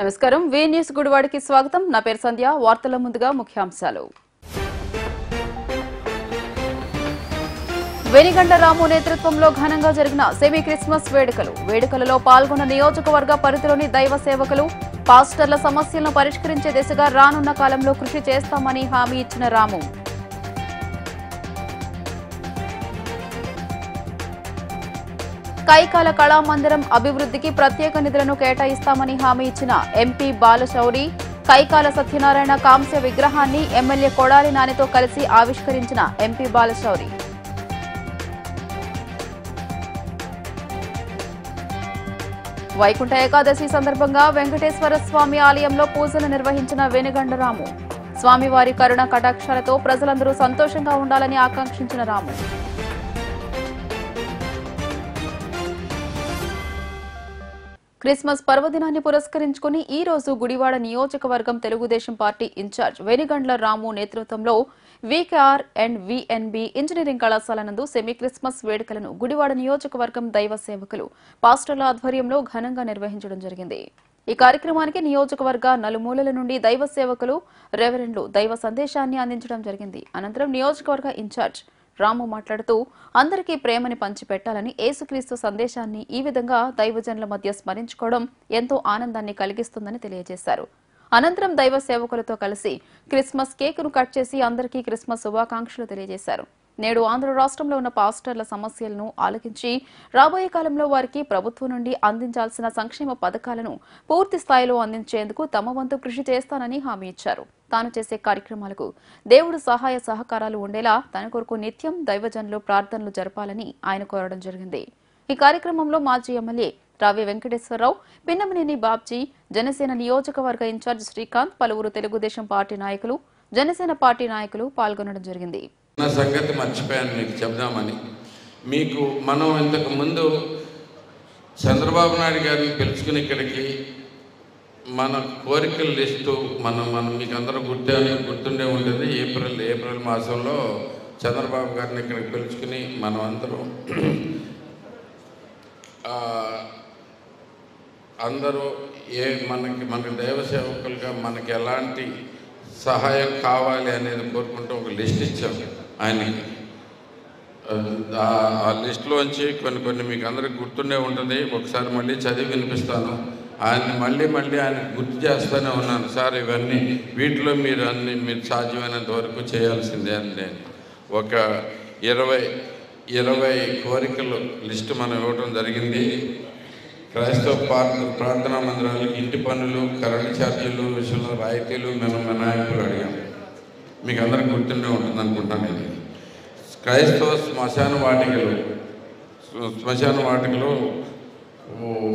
నమస్కారం వి న్యూస్ గుడివాడకి స్వాగతం నా పేరు సంధ్య వార్తల ముందుగా ముఖ్యాంశాలు వెనిగండ్ల రాము నేతృత్వంలో ఘనంగా జరిగిన సెమీ క్రిస్మస్ వేడుకలలో పాల్గొన్న నియోజకవర్గ పరిధిలోని దైవ సేవకులు పాస్టర్ల సమస్యలను పరిష్కరించే దిశగా రానున్న కాలంలో కృషి చేస్తామని హామీ ఇచ్చిన రాము కైకాల కళామందిరం అభివృద్ధికి ప్రత్యేక నిధులను కేటాయిస్తామని హామీ ఇచ్చిన ఎంపీ బాలశౌరి కైకాల సత్యనారాయణ కాంస్య విగ్రహాన్ని ఎమ్మెల్యే కొడాలి నానితో కలిసి ఆవిష్కరించిన ఎంపీ బాలశౌరి వైకుంఠ ఏకాదశి సందర్భంగా వెంకటేశ్వర స్వామి ఆలయంలో పూజలు నిర్వహించిన వెనిగండ్ల రాము స్వామివారి కరుణ కటాక్షాలతో ప్రజలందరూ సంతోషంగా ఉండాలని ఆకాంక్షించిన రాము క్రిస్మస్ పర్వదినాన్ని పురస్కరించుకుని ఈ రోజు గుడివాడ నియోజకవర్గం తెలుగుదేశం పార్టీ ఇన్ఛార్జ్ వెనిగండ్ల రాము నేతృత్వంలో వీకేఆర్ అండ్ విఎన్బి ఇంజనీరింగ్ కళాశాల నందు సెమీ క్రిస్మస్ వేడుకలను గుడివాడ నియోజకవర్గం దైవ సేవకులు పాస్టర్ల ఆధ్వర్యంలో ఘనంగా నిర్వహించడం జరిగింది. ఈ కార్యక్రమానికి నియోజకవర్గ నలుమూలల నుండి దైవ సేవకులు రెవరెండ్లు దైవ సందేశాన్ని అందించడం జరిగింది. అనంతరం నియోజకవర్గ ఇన్ఛార్జ్ రాము మాట్లాడుతూ అందరికీ ప్రేమని పంచిపెట్టాలని యేసుక్రీస్తు సందేశాన్ని ఈ విధంగా దైవజనుల మధ్య స్మరించుకోవడం ఎంతో ఆనందాన్ని కలిగిస్తుందని తెలియజేశారు. అనంతరం దైవ సేవకులతో కలిసి క్రిస్మస్ కేకును కట్ చేసి అందరికీ క్రిస్మస్ శుభాకాంక్షలు తెలియజేశారు. నేడు ఆంధ్ర రాష్ట్రంలో ఉన్న పాస్టర్ల సమస్యలను ఆలకించి రాబోయే కాలంలో వారికి ప్రభుత్వం నుండి అందించాల్సిన సంక్షేమ పథకాలను పూర్తి స్థాయిలో అందించేందుకు తమ వంతు కృషి చేస్తానని హామీ ఇచ్చారు. తాను చేసే కార్యక్రమాలకు దేవుడు సహాయ సహకారాలు ఉండేలా తన కొరకు నిత్యం దైవజనులు ప్రార్థనలు జరపాలని ఆయన కోరడం జరిగింది. ఈ కార్యక్రమంలో మాజీ ఎమ్మెల్యే రావి వెంకటేశ్వరరావు, పిన్నమనేని బాబ్జీ, జనసేన నియోజకవర్గ ఇన్ఛార్జ్ శ్రీకాంత్, పలువురు తెలుగుదేశం పార్టీ నాయకులు, జనసేన పార్టీ నాయకులు పాల్గొనడం జరిగింది. నా సంగతి మర్చిపోయాను మీకు చెప్దామని. మీకు మనం ఇంతకు ముందు చంద్రబాబు నాయుడు గారిని పిలుచుకుని ఇక్కడికి మన కోరికల లిస్టు మనం మీకు అందరూ గుర్తుండే ఉంటుంది. ఏప్రిల్ మాసంలో చంద్రబాబు గారిని ఇక్కడికి పిలుచుకుని మనం అందరూ మనకి దైవ సేవకులుగా మనకి ఎలాంటి సహాయం కావాలి అనేది కోరుకుంటూ ఒక లిస్ట్ ఇచ్చాం ఆయనకి. ఆ లిస్టులోంచి కొన్ని మీకు అందరికి గుర్తుండే ఉంటుంది. ఒకసారి మళ్ళీ చదివి వినిపిస్తాను. ఆయన్ని మళ్ళీ ఆయనకు గుర్తు చేస్తూనే ఉన్నాను. సార్ ఇవన్నీ వీటిలో మీరు సాధ్యమైనంత వరకు చేయాల్సిందే అని నేను ఒక 20 కోరికలు లిస్టు మనం ఇవ్వడం జరిగింది. క్రైస్తవ ప్రార్థనా మందిరాలకు ఇంటి పన్నులు, కరెంటు ఛార్జీలు విషయంలో రాయితీలు మినహాయింపులు అడిగాం. మీకు అందరికి గుర్తుండే ఉంటుంది అనుకుంటాను. ఇది క్రైస్తవ శ్మశాన వాటికలు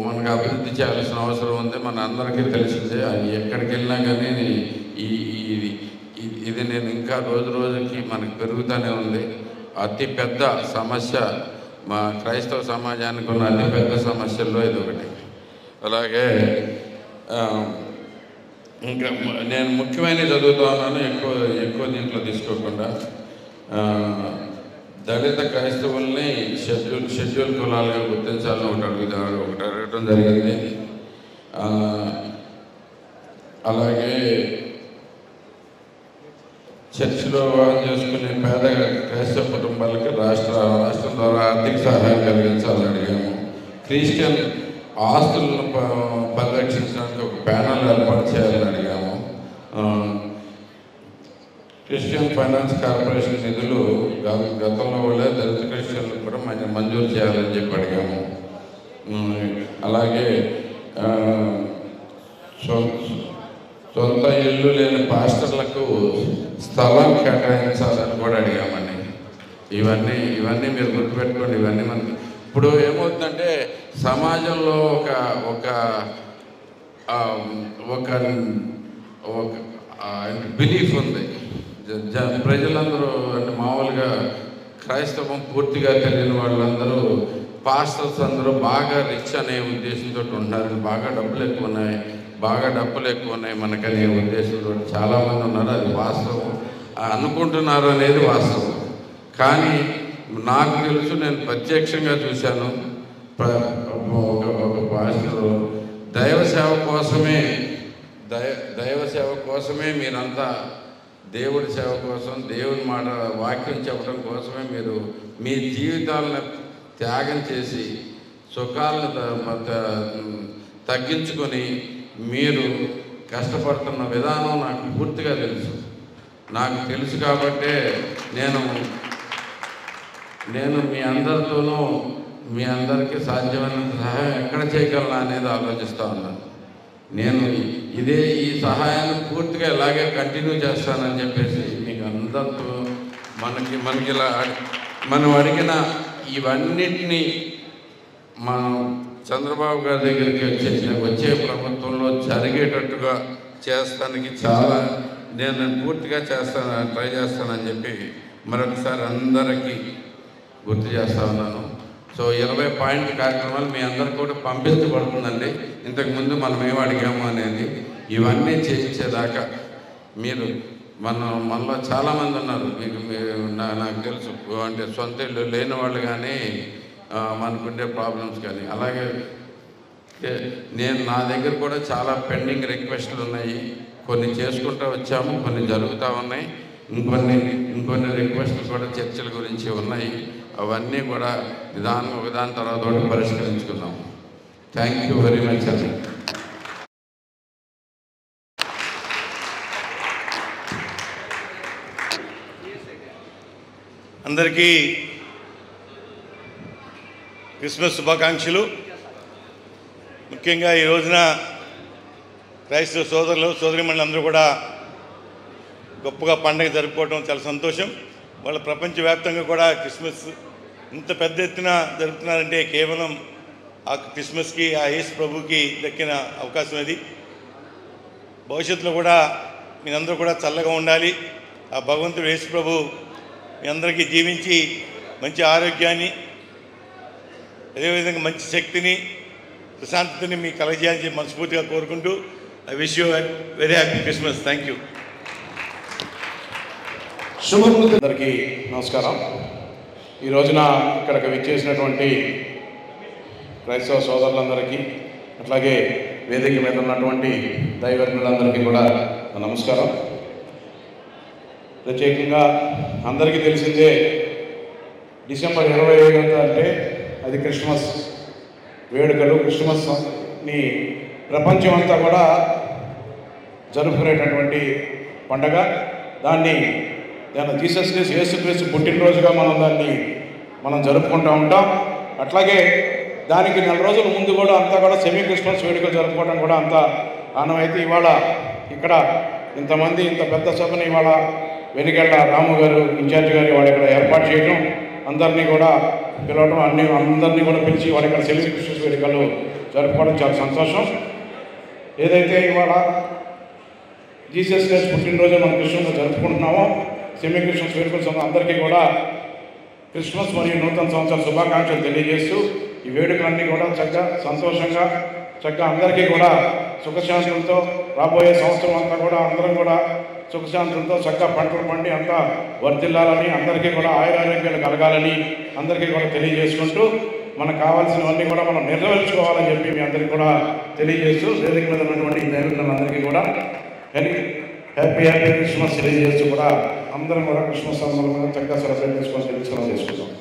మనకు అభివృద్ధి చేయాల్సిన అవసరం ఉంది. మన అందరికీ తెలిసిందే. ఎక్కడికి వెళ్ళినా కానీ ఇది నేను ఇంకా రోజుకి మనకు పెరుగుతూనే ఉంది. అతిపెద్ద సమస్య మా క్రైస్తవ సమాజానికి ఉన్న అతిపెద్ద సమస్యల్లో ఇది ఒకటి. అలాగే ఇంకా నేను ముఖ్యమైనవి చదువుతూ ఉన్నాను, ఎక్కువ దీంట్లో తీసుకోకుండా. దళిత క్రైస్తవుల్ని షెడ్యూల్ కులాలుగా గుర్తించాలని ఒకటి అడగటం జరిగింది. అలాగే చర్చిలో వివాహం చేసుకునే పేద క్రైస్తవ కుటుంబాలకి రాష్ట్రం ద్వారా ఆర్థిక సహాయం కలిగించాలని అడిగాము. క్రిస్టియన్ ఆస్తులను పరిరక్షించడానికి ఒక ప్యానల్ ఏర్పాటు చేయాలని అడిగాము. క్రిస్టియన్ ఫైనాన్స్ కార్పొరేషన్ నిధులు గతంలో వాళ్ళే దళిత క్రిస్టియన్లకు కూడా మంజూరు చేయాలని చెప్పి అడిగాము. అలాగే సొంత ఇల్లు లేని పాస్టర్లకు స్థలం కేటాయించాలని కూడా అడిగామండి. ఇవన్నీ మీరు గుర్తుపెట్టుకోండి. ఇవన్నీ మనకి ఇప్పుడు ఏమవుతుందంటే సమాజంలో ఒక బిలీఫ్ ఉంది. ప్రజలందరూ అంటే మామూలుగా క్రైస్తవం పూర్తిగా తెలియని వాళ్ళందరూ పాస్టర్స్ అందరూ బాగా రిచ్ అనే ఉద్దేశంతో ఉన్నారు. బాగా డబ్బులు ఎక్కువ ఉన్నాయి మనకనే ఉద్దేశంతో చాలామంది ఉన్నారు. అది వాస్తవం అనుకుంటున్నారు అనేది వాస్తవం. కానీ నాకు తెలుసు, నేను ప్రత్యక్షంగా చూశాను. ఒక పాస్టర్ దైవ సేవ కోసమే దైవ సేవ కోసమే మీరంతా, దేవుడి సేవ కోసం, దేవుని మాట వాక్యం చెప్పడం కోసమే మీరు మీ జీవితాలను త్యాగం చేసి సుఖాలను తగ్గించుకొని మీరు కష్టపడుతున్న విధానం నాకు పూర్తిగా తెలుసు కాబట్టే నేను మీ అందరితోనూ మీ అందరికీ సాధ్యమైనంత సహాయం ఎక్కడ చేయగలనా అనేది ఆలోచిస్తూ ఉన్నాను. నేను ఈ సహాయాన్ని పూర్తిగా ఇలాగే కంటిన్యూ చేస్తానని చెప్పేసి మీకు అందరితో మనకి ఇలా మనం అడిగిన ఇవన్నిటినీ మనం చంద్రబాబు గారి దగ్గరికి వచ్చే ప్రభుత్వంలో జరిగేటట్టుగా చేస్తానికి నేను పూర్తిగా ట్రై చేస్తానని చెప్పి మరొకసారి అందరికీ గుర్తు చేస్తూ ఉన్నాను. సో 20 పాయింట్ కార్యక్రమాలు మీ అందరికి కూడా పంపించబడుతుందండి. ఇంతకుముందు మనం ఏం అడిగాము అనేది ఇవన్నీ చేయించేదాకా మీరు మనలో చాలామంది ఉన్నారు, నాకు తెలుసు, అంటే సొంత ఇల్లు లేని వాళ్ళు కానీ మనకుండే ప్రాబ్లమ్స్ కానీ, అలాగే నా దగ్గర కూడా చాలా పెండింగ్ రిక్వెస్ట్లు ఉన్నాయి. కొన్ని చేసుకుంటూ వచ్చాము, కొన్ని జరుగుతూ ఉన్నాయి, ఇంకొన్ని రిక్వెస్ట్లు కూడా చర్చల గురించి ఉన్నాయి. అవన్నీ కూడా ఒకదాని తర్వాత ఒకటి పరిష్కరించుకుందాం. థ్యాంక్ యూ వెరీ మచ్ అండి. అందరికీ క్రిస్మస్ శుభాకాంక్షలు. ముఖ్యంగా ఈ రోజున క్రైస్తవ సోదరులు సోదరీమణులందరూ కూడా గొప్పగా పండుగ జరుపుకోవడం చాలా సంతోషం. వాళ్ళ ప్రపంచవ్యాప్తంగా కూడా క్రిస్మస్ ఇంత పెద్ద ఎత్తున జరుపుతున్నారంటే కేవలం ఆ క్రిస్మస్కి, ఆ యేసు ప్రభుకి దక్కిన అవకాశం అది. భవిష్యత్తులో కూడా మీరందరూ కూడా చల్లగా ఉండాలి. ఆ భగవంతుడు యేసు ప్రభు మీ అందరికీ జీవించి మంచి ఆరోగ్యాన్ని, అదేవిధంగా మంచి శక్తిని, ప్రశాంతతని మీకు కలగజేయాలని మనస్ఫూర్తిగా కోరుకుంటూ I wish you very happy Christmas. Thank you. అందరికీ నమస్కారం. ఈ రోజున ఇక్కడికి విచ్చేసినటువంటి క్రైస్తవ సోదరులందరికీ, అట్లాగే వేదిక మీద ఉన్నటువంటి దైవజ్ఞులందరికీ కూడా నమస్కారం. ప్రత్యేకంగా అందరికీ తెలిసిందే, డిసెంబర్ 25 అంటే అది క్రిస్మస్ వేడుకలు. క్రిస్మస్ని ప్రపంచం అంతా కూడా జరుపుకునేటటువంటి పండగ. దాన్ని జీసస్ క్రీస్తు, యేసుక్రీస్తు పుట్టినరోజుగా మనం జరుపుకుంటూ ఉంటాం. అట్లాగే దానికి 4 రోజుల ముందు కూడా అంతా కూడా సెమీ క్రిస్మస్ వేడుకలు జరుపుకోవడం కూడా అంత ఆనవాయితీ. ఇవాళ ఇక్కడ ఇంతమంది, ఇంత పెద్ద సభని ఇవాళ వెనిగళ్ల రాము గారు ఇన్ఛార్జ్ గారు వాడు ఇక్కడ ఏర్పాటు చేయడం, అందరినీ కూడా పిలవడం, అందరినీ కూడా పిలిచి వాడు ఇక్కడ సెమీ క్రిస్మస్ వేడుకలు జరుపుకోవడం చాలా సంతోషం. ఏదైతే ఇవాళ జీసస్ క్రైస్ట్ పుట్టినరోజు మనం క్రిస్మస్ జరుపుకుంటున్నామో, సెమీ క్రిస్మస్ వేడుకలు అందరికీ కూడా క్రిస్మస్ మరియు నూతన సంవత్సర శుభాకాంక్షలు తెలియజేస్తూ ఈ వేడుకలన్నీ కూడా చక్కగా సంతోషంగా అందరికీ కూడా సుఖశాంతులతో రాబోయే సంవత్సరం అంతా కూడా అందరం కూడా సుఖశాంతులతో చక్కగా పంటలు పండి అంతా వర్ధిల్లాలని, అందరికీ కూడా ఆయురారోగ్యాలు కలగాలని అందరికీ కూడా తెలియజేసుకుంటూ మనకు కావాల్సినవన్నీ కూడా మనం నెరవేర్చుకోవాలని చెప్పి మీ అందరికీ కూడా తెలియజేస్తూ వేదిక మీద ఉన్నటువంటి దైవజ్ఞులందరికీ కూడా హ్యాపీ క్రిస్మస్ తెలియజేస్తూ కూడా అందరం కూడా క్రిస్మస్ సందర్భంగా చక్కగా సెలబ్రేట్ చేసుకుంటాం.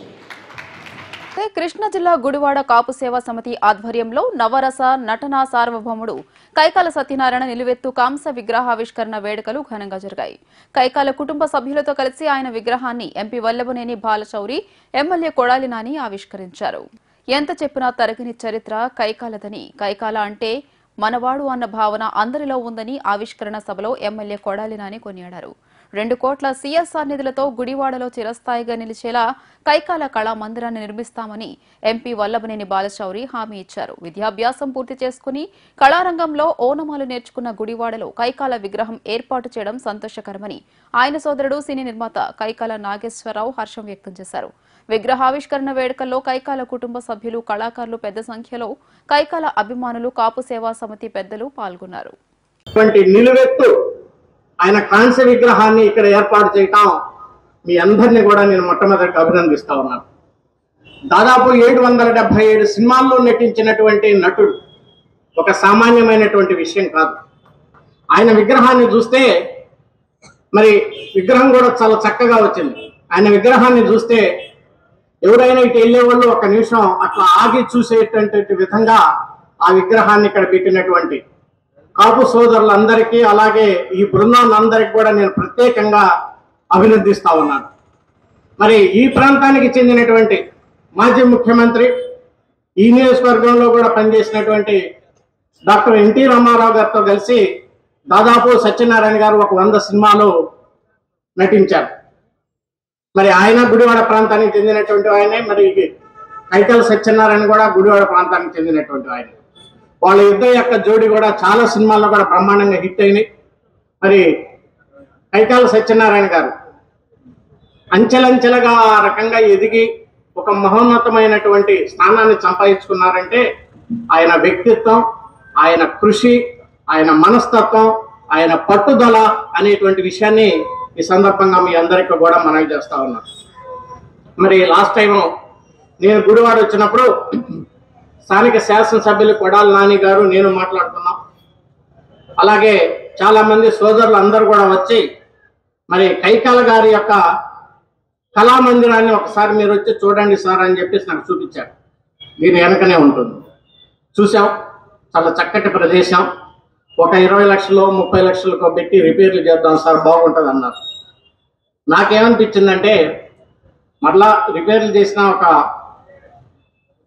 కృష్ణా జిల్లా గుడివాడ కాపు సేవా సమితి ఆధ్వర్యంలో నవరస నటనా సార్వభౌముడు కైకాల సత్యనారాయణ నిలువెత్తు కాంస విగ్రహావిష్కరణ వేడుకలు ఘనంగా జరిగాయి. కైకాల కుటుంబ సభ్యులతో కలిసి ఆయన విగ్రహాన్ని ఎంపీ వల్లభనేని బాలశౌరి, ఎమ్మెల్యే కొడాలి నాని ఆవిష్కరించారు. ఎంత చెప్పినా తరగని చరిత్ర కైకాలదని, కైకాల అంటే మనవాడు అన్న భావన అందరిలో ఉందని ఆవిష్కరణ సభలో ఎమ్మెల్యే కొడాలి నాని కొనియాడారు. 2 కోట్ల సిఎస్ఆర్ నిధులతో గుడివాడలో చిరస్థాయిగా నిలిచేలా కైకాల కళా మందిరాన్ని నిర్మిస్తామని ఎంపీ వల్లభనేని బాలశౌరి హామీ ఇచ్చారు. విద్యాభ్యాసం పూర్తి చేసుకుని కళారంగంలో ఓనమాలు నేర్చుకున్న గుడివాడలో కైకాల విగ్రహం ఏర్పాటు చేయడం సంతోషకరమని ఆయన సోదరుడు సినీ నిర్మాత కైకాల నాగేశ్వరరావు హర్షం వ్యక్తం చేశారు. విగ్రహావిష్కరణ వేడుకల్లో కైకాల కుటుంబ సభ్యులు, కళాకారులు పెద్ద సంఖ్యలో, కైకాల అభిమానులు, కాపు సేవా సమితి పెద్దలు పాల్గొన్నారు. ఆయన కాంస్య విగ్రహాన్ని ఇక్కడ ఏర్పాటు చేయటం మీ అందరినీ కూడా నేను మొట్టమొదటి అభినందిస్తా ఉన్నాను. దాదాపు 777 సినిమాల్లో నటించినటువంటి నటుడు ఒక సామాన్యమైనటువంటి విషయం కాదు. ఆయన విగ్రహాన్ని చూస్తే మరి విగ్రహం కూడా చాలా చక్కగా వచ్చింది. ఆయన విగ్రహాన్ని చూస్తే ఎవరైనా ఇటు వెళ్ళే వాళ్ళు ఒక నిమిషం అట్లా ఆగి చూసేటటువంటి విధంగా ఆ విగ్రహాన్ని ఇక్కడ పెట్టినటువంటి కాపు సోదరులందరికీ అలాగే ఈ బృందాలందరికీ కూడా నేను ప్రత్యేకంగా అభినందిస్తా ఉన్నాను. మరి ఈ ప్రాంతానికి చెందినటువంటి మాజీ ముఖ్యమంత్రి, ఈ నియోజకవర్గంలో కూడా పనిచేసినటువంటి డాక్టర్ ఎన్టీ రామారావు గారితో కలిసి దాదాపు సత్యనారాయణ గారు ఒక 100 సినిమాలు నటించారు. మరి ఆయన గుడివాడ ప్రాంతానికి చెందినటువంటి ఆయనే. మరి కైకల సత్యనారాయణ కూడా గుడివాడ ప్రాంతానికి చెందినటువంటి ఆయన. వాళ్ళ ఇద్దరి యొక్క జోడి కూడా చాలా సినిమాల్లో కూడా బ్రహ్మాండంగా హిట్ అయినాయి. మరి కైకాల సత్యనారాయణ గారు అంచెలంచెలుగా ఆ రకంగా ఎదిగి ఒక మహోన్నతమైనటువంటి స్థానాన్ని సంపాదించుకున్నారంటే ఆయన వ్యక్తిత్వం, ఆయన కృషి, ఆయన మనస్తత్వం, ఆయన పట్టుదల అనేటువంటి విషయాన్ని ఈ సందర్భంగా మీ అందరికీ కూడా మనవి చేస్తా ఉన్నాను. మరి లాస్ట్ టైం నేను గుడివాడ వచ్చినప్పుడు స్థానిక శాసనసభ్యులు కొడాలి నాని గారు నేను మాట్లాడుతున్నాం. అలాగే చాలా మంది సోదరులు అందరూ కూడా వచ్చి మరి కైకాల గారి యొక్క కళామందిరాన్ని ఒకసారి మీరు వచ్చి చూడండి సార్ అని చెప్పేసి నాకు చూపించారు. దీని వెనకనే ఉంటుంది. చూసాం, చాలా చక్కటి ప్రదేశం. ఒక 20 లక్షలు 30 లక్షలకు పెట్టి రిపేర్లు చేద్దాం సార్ బాగుంటుంది అన్నారు. నాకేమనిపించిందంటే మరలా రిపేర్లు చేసిన ఒక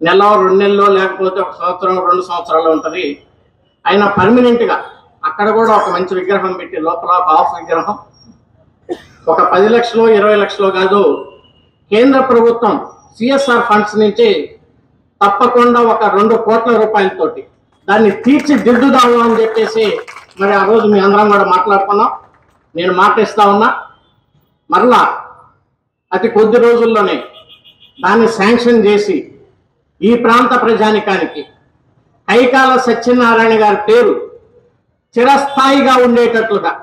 నెల 2 నెలల్లో లేకపోతే 1 సంవత్సరం 2 సంవత్సరాలు ఉంటుంది. అయినా పర్మనెంట్గా అక్కడ కూడా ఒక మంచి విగ్రహం పెట్టి లోపల ఒక హాఫ్ విగ్రహం ఒక 10 లక్షలు 20 లక్షలు కాదు, కేంద్ర ప్రభుత్వం సిఎస్ఆర్ ఫండ్స్ నుంచి తప్పకుండా ఒక 2 కోట్ల రూపాయలతోటి దాన్ని తీర్చిదిద్దుదాము అని చెప్పేసి మరి ఆ రోజు మీ అందరం కూడా మాట్లాడుకున్నాం. నేను మాటిస్తా ఉన్నా, మరలా అతి కొద్ది రోజుల్లోనే దాన్ని శాంక్షన్ చేసి ఈ ప్రాంత ప్రజానికానికి కైకాల సత్యనారాయణ గారి పేరు చిరస్థాయిగా ఉండేటట్లుగా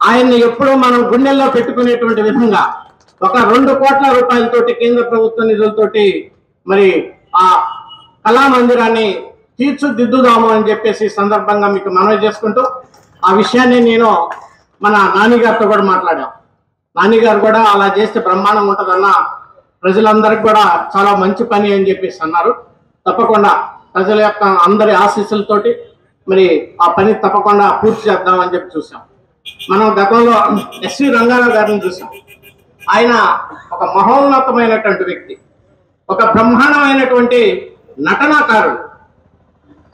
ఆయన్ని ఎప్పుడూ మనం గుండెల్లో పెట్టుకునేటువంటి విధంగా ఒక 2 కోట్ల రూపాయలతోటి కేంద్ర ప్రభుత్వ నిధులతోటి మరి ఆ కళామందిరాన్ని తీర్చిదిద్దుదాము అని చెప్పేసి సందర్భంగా మీకు మనవి చేసుకుంటూ ఆ విషయాన్ని నేను మన నానిగారితో కూడా మాట్లాడాం. నానిగారు కూడా అలా చేస్తే బ్రహ్మాండంగా ఉంటుందన్న, ప్రజలందరికీ కూడా చాలా మంచి పని అని చెప్పేసి అన్నారు. తప్పకుండా ప్రజల యొక్క అందరి ఆశీస్సులతోటి మరి ఆ పని తప్పకుండా పూర్తి చేద్దామని చెప్పి చూసాం. మనం గతంలో ఎస్వి రంగారావు గారిని చూసాం. ఆయన ఒక మహోన్నతమైనటువంటి వ్యక్తి, ఒక బ్రహ్మాండమైనటువంటి నటనాకారుడు.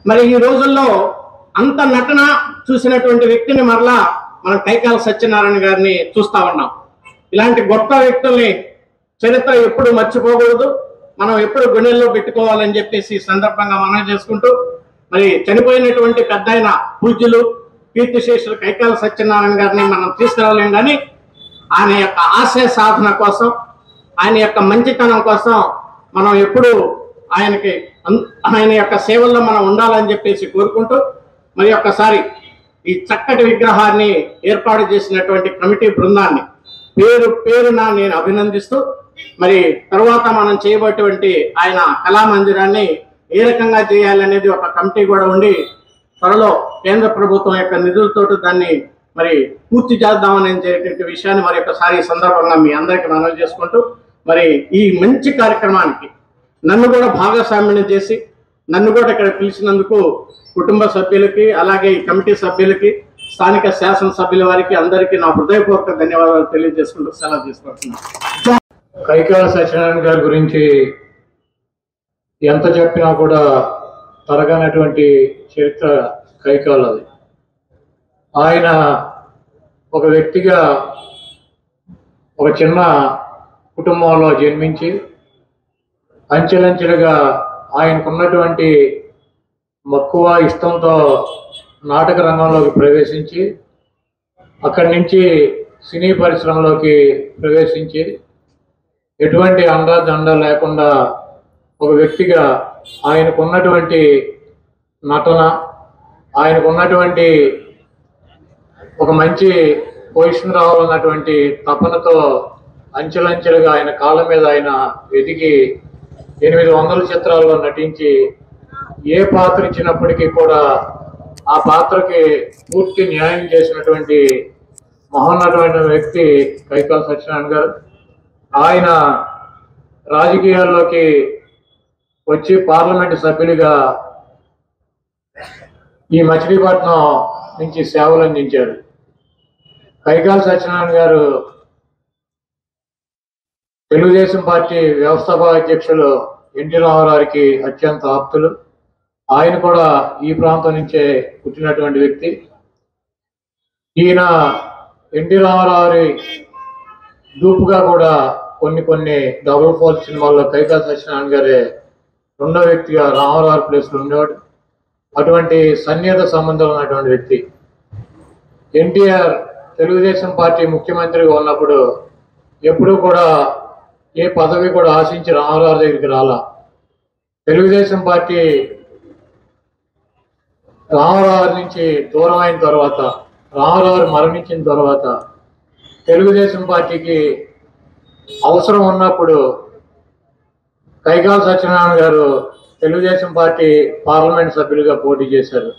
మరి ఈ రోజుల్లో అంత నటన చూసినటువంటి వ్యక్తిని మరలా మనం కైకాల సత్యనారాయణ గారిని చూస్తా ఉన్నాం. ఇలాంటి గొప్ప వ్యక్తుల్ని చరిత్ర ఎప్పుడు మర్చిపోకూడదు, మనం ఎప్పుడు గుండెల్లో పెట్టుకోవాలని చెప్పేసి సందర్భంగా మనం చేసుకుంటూ మరి చనిపోయినటువంటి పెద్ద ఆయన పూజ్యులు కీర్తిశేషులు కైకాల సత్యనారాయణ గారిని మనం తీసుకురాలేం, కానీ ఆయన యొక్క ఆశయ సాధన కోసం, ఆయన యొక్క మంచితనం కోసం మనం ఎప్పుడు ఆయన యొక్క సేవల్లో మనం ఉండాలని చెప్పేసి కోరుకుంటూ మరి ఒక్కసారి ఈ చక్కటి విగ్రహాన్ని ఏర్పాటు చేసినటువంటి కమిటీ బృందాన్ని పేరు పేరున నేను అభినందిస్తూ మరి తర్వాత మనం చేయబోయేటువంటి ఆయన కళామందిరాన్ని ఏ రకంగా చేయాలనేది ఒక కమిటీ కూడా ఉండి త్వరలో కేంద్ర ప్రభుత్వం యొక్క నిధులతోటి దాన్ని మరి పూర్తి చేద్దామని విషయాన్ని మరి ఒకసారి ఈ సందర్భంగా మీ అందరికీ మనవి చేసుకుంటూ మరి ఈ మంచి కార్యక్రమానికి నన్ను కూడా భాగస్వామ్యం చేసి నన్ను కూడా ఇక్కడ పిలిచినందుకు కుటుంబ సభ్యులకి అలాగే ఈ కమిటీ సభ్యులకి స్థానిక శాసనసభ్యుల వారికి అందరికీ నా హృదయపూర్వక ధన్యవాదాలు తెలియజేసుకుంటూ సెలవు తీసుకుంటున్నాను. కైకాల సత్యనారాయణ గారి గురించి ఎంత చెప్పినా కూడా తరగనటువంటి చరిత్ర కైకాలది. ఆయన ఒక వ్యక్తిగా ఒక చిన్న కుటుంబంలో జన్మించి అంచెలంచెలుగా ఆయనకున్నటువంటి మక్కువ ఇష్టంతో నాటక రంగంలోకి ప్రవేశించి అక్కడి నుంచి సినీ పరిశ్రమలోకి ప్రవేశించి ఎటువంటి అండదండ లేకుండా ఒక వ్యక్తిగా ఆయనకున్నటువంటి నటన, ఆయనకున్నటువంటి ఒక మంచి పొజిషన్ రావాలన్నటువంటి తపనతో అంచెలంచెలుగా ఆయన కాళ్ళ మీద ఆయన ఎదిగి 800 చిత్రాల్లో నటించి ఏ పాత్ర ఇచ్చినప్పటికీ కూడా ఆ పాత్రకి పూర్తి న్యాయం చేసినటువంటి మహోన్నతమైన వ్యక్తి కైకాల సత్యనారాయణ గారు. ఆయన రాజకీయాల్లోకి వచ్చి పార్లమెంటు సభ్యుడిగా ఈ మచిలీపట్నం నుంచి సేవలు అందించారు. కైకాల సత్యనారాయణ గారు తెలుగుదేశం పార్టీ వ్యవస్థాపక అధ్యక్షులు ఎన్టీ రామారావుకి అత్యంత ఆప్తులు. ఆయన కూడా ఈ ప్రాంతం నుంచే పుట్టినటువంటి వ్యక్తి. ఈయన ఎన్టీ రామారావు దూపుగా కూడా కొన్ని డబుల్ ఫోర్ సినిమాల్లో కైకాల సత్యనారాయణ గారే రెండో వ్యక్తిగా రామారావు ప్లేస్లో ఉండేవాడు. అటువంటి సన్నిహిత సంబంధం ఉన్నటువంటి వ్యక్తి. ఎన్టీఆర్ తెలుగుదేశం పార్టీ ముఖ్యమంత్రిగా ఉన్నప్పుడు ఎప్పుడూ కూడా ఏ పదవి కూడా ఆశించి రామారావు దగ్గరికి రాలా. తెలుగుదేశం పార్టీ రామారావు నుంచి దూరం అయిన తర్వాత, రామారావు మరణించిన తర్వాత తెలుగుదేశం పార్టీకి అవసరం ఉన్నప్పుడు కైకాల సత్యనారాయణ గారు తెలుగుదేశం పార్టీ పార్లమెంట్ సభ్యులుగా పోటీ చేశారు.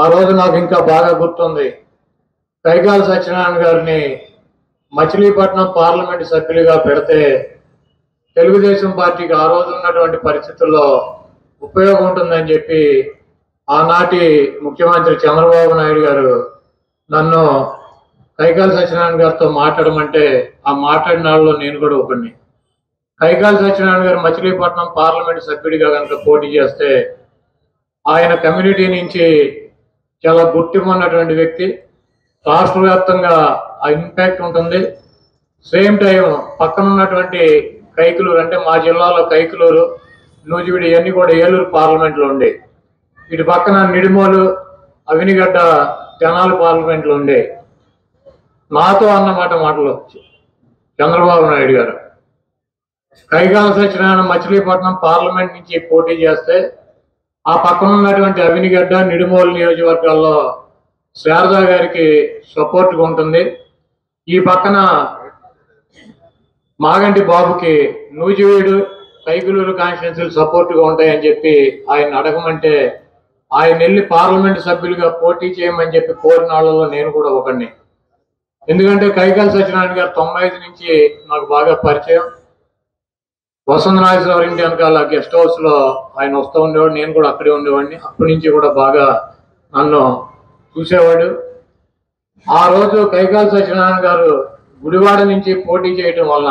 ఆ రోజు నాకు ఇంకా బాగా గుర్తుంది. కైకాల సత్యనారాయణ గారిని మచిలీపట్నం పార్లమెంట్ సభ్యులుగా పెడితే తెలుగుదేశం పార్టీకి ఆ రోజు ఉన్నటువంటి పరిస్థితుల్లో ఉపయోగం ఉంటుందని చెప్పి ఆనాటి ముఖ్యమంత్రి చంద్రబాబు నాయుడు గారు నన్ను కైకాల సత్యనారాయణ గారితో మాట్లాడమంటే ఆ మాట్లాడిన వాళ్ళలో నేను కూడా ఒకడిని. కైకాల సత్యనారాయణ గారు మచిలీపట్నం పార్లమెంట్ సభ్యుడిగా కనుక పోటీ చేస్తే ఆయన కమ్యూనిటీ నుంచి చాలా గుర్తింపు ఉన్నటువంటి వ్యక్తి. రాష్ట్ర వ్యాప్తంగా ఆ ఇంపాక్ట్ ఉంటుంది. సేమ్ టైం పక్కన ఉన్నటువంటి కైకలూరు, అంటే మా జిల్లాలో కైకలూరు, నూజివీడు ఇవన్నీ కూడా ఏలూరు పార్లమెంట్లో ఉండే. ఇటు పక్కన నిడిమోలు, అవినిగడ్డ తెనాలి పార్లమెంట్లో ఉండే. నాతో అన్నమాట మాటలు చంద్రబాబు నాయుడు గారు. కైకాల సత్యనారాయణ మచిలీపట్నం పార్లమెంట్ నుంచి పోటీ చేస్తే ఆ పక్కన ఉన్నటువంటి అవినిగడ్డ, నిడిమోలు నియోజకవర్గాల్లో శారదా గారికి సపోర్ట్గా ఉంటుంది. ఈ పక్కన మాగంటి బాబుకి నూజివీడు, కైకలూరు కాన్స్టిట్యున్సీలు సపోర్ట్గా ఉంటాయని చెప్పి ఆయన అడగమంటే ఆయన వెళ్ళి పార్లమెంట్ సభ్యులుగా పోటీ చేయమని చెప్పి కోరిన వాళ్ళలో నేను కూడా ఒకడిని. ఎందుకంటే కైకాల సత్యనారాయణ గారు 95 నుంచి నాకు బాగా పరిచయం. వసంత నాగేశ్వరరావు ఇంటి వెనకాల గెస్ట్ హౌస్లో ఆయన వస్తూ ఉండేవాడు, నేను కూడా అక్కడే ఉండేవాడిని. అప్పటి నుంచి కూడా బాగా నన్ను చూసేవాడు. ఆ రోజు కైకాల సత్యనారాయణ గారు గుడివాడ నుంచి పోటీ చేయటం వలన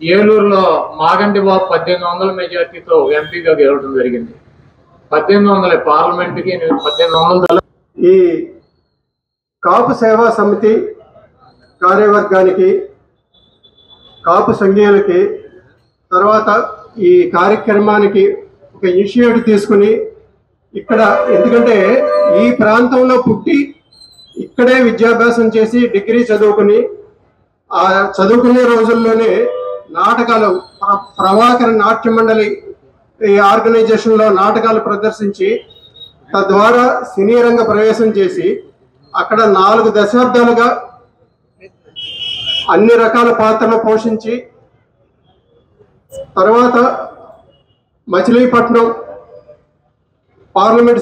ఏలూరులో మాగంటి బాబు 1800 మెజార్టీతో ఎంపీగా గెలవడం జరిగింది. 1800 పార్లమెంట్కి, 1800. ఈ కాపు సేవా సమితి కార్యవర్గానికి, కాపు సంఘీయులకి, తర్వాత ఈ కార్యక్రమానికి ఒక ఇనిషియేటివ్ తీసుకుని ఇక్కడ, ఎందుకంటే ఈ ప్రాంతంలో పుట్టి ఇక్కడే విద్యాభ్యాసం చేసి డిగ్రీ చదువుకుని ఆ చదువుకునే రోజుల్లోనే నాటకాలు, ప్రభాకర నాట్య మండలి ఈ ఆర్గనైజేషన్లో నాటకాలు ప్రదర్శించి తద్వారా సినీ రంగ ప్రవేశం చేసి అక్కడ 4 దశాబ్దాలుగా అన్ని రకాల పాత్రలు పోషించి తర్వాత మచిలీపట్నం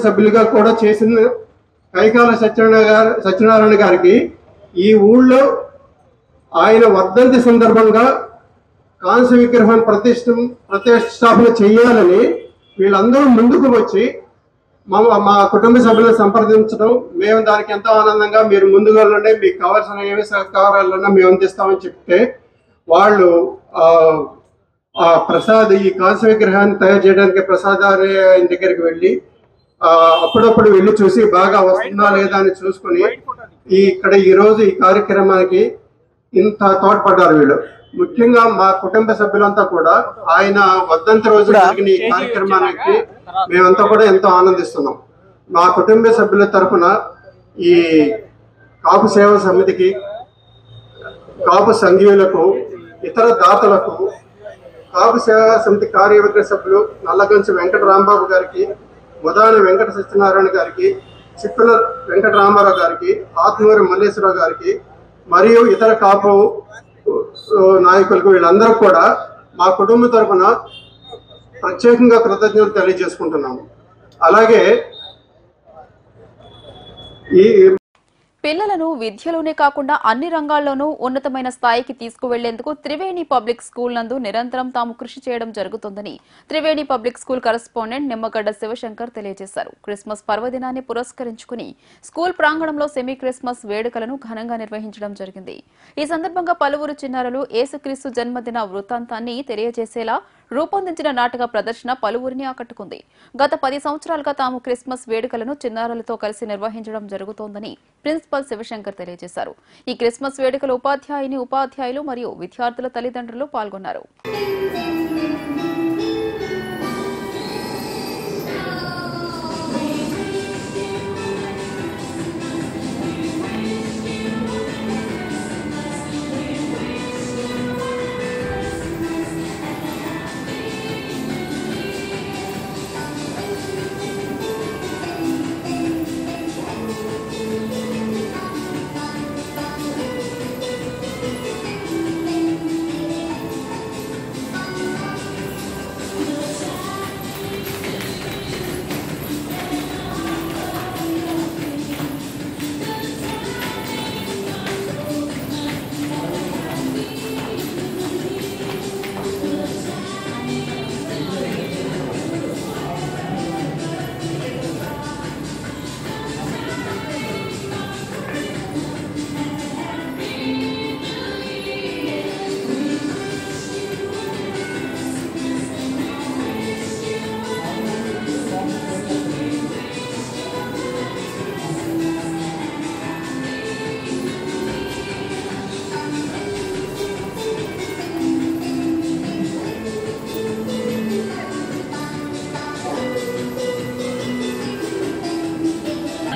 సభ్యులుగా కూడా చేసిన కైకాల సత్యనారాయణ గారికి ఈ ఊళ్ళో ఆయన వర్ధంతి సందర్భంగా కాంస్య విగ్రహం ప్రతిష్టాపన చేయాలని వీళ్ళందరూ ముందుకు వచ్చి మా కుటుంబ సభ్యులను సంప్రదించడం, మేము దానికి ఎంతో ఆనందంగా మీరు ముందుగా ఉండే, మీకు కావాల్సిన ఏమి సహకారాలన్నా మేము అందిస్తామని చెప్తే వాళ్ళు ప్రసాద్ ఈ కాంస్య విగ్రహాన్ని తయారు చేయడానికి ప్రసాద్ ఆయన దగ్గరికి వెళ్ళి అప్పుడప్పుడు వెళ్ళి చూసి బాగా వస్తుందా లేదా అని చూసుకుని ఇక్కడ ఈరోజు ఈ కార్యక్రమానికి ఇంత తోడ్పడ్డారు వీళ్ళు. ముఖ్యంగా మా కుటుంబ సభ్యులంతా కూడా ఆయన వర్ధంతి రోజు జరిగిన ఈ కార్యక్రమానికి మేమంతా కూడా ఎంతో ఆనందిస్తున్నాం. మా కుటుంబ సభ్యుల తరఫున ఈ కాపు సేవా సమితికి, కాపు సంఘీయులకు, ఇతర దాతలకు, కాపు సేవా సమితి కార్యవర్గ సభ్యులు నల్లగంచి వెంకట రాంబాబు గారికి, ముదాని వెంకట సత్యనారాయణ గారికి, చిక్కుల వెంకట రామారావు గారికి, ఆత్మూరి మల్లేశ్వరరావు గారికి మరియు ఇతర కాపు నాయకులకు, వీళ్ళందరూ కూడా మా కుటుంబం తరఫున ప్రత్యేకంగా కృతజ్ఞతలు తెలియజేసుకుంటున్నాము. అలాగే ఈ పిల్లలను విద్యలోనే కాకుండా అన్ని రంగాల్లోనూ ఉన్నతమైన స్థాయికి తీసుకువెళ్లేందుకు త్రివేణి పబ్లిక్ స్కూల్ నందు నిరంతరం తాము కృషి చేయడం జరుగుతుందని Triveni public school correspondent Nimmagadda Shivashankar తెలియజేశారు. క్రిస్మస్ పర్వదినాన్ని పురస్కరించుకుని స్కూల్ ప్రాంగణంలో సెమీ క్రిస్మస్ వేడుకలను ఘనంగా నిర్వహించడం జరిగింది. ఈ సందర్భంగా పలువురు చిన్నారులు యేసుక్రీస్తు జన్మదిన వృత్తాంతాన్ని తెలియజేసేలా రూపొందించిన నాటక ప్రదర్శన పలువురిని ఆకట్టుకుంది. గత 10 సంవత్సరాలుగా తాము క్రిస్మస్ వేడుకలను చిన్నారులతో కలిసి నిర్వహించడం జరుగుతోందని ప్రిన్సిపల్ శివశంకర్ తెలియజేశారు. ఈ క్రిస్మస్ వేడుకలు ఉపాధ్యాయులు మరియు విద్యార్థుల తల్లిదండ్రులు పాల్గొన్నారు.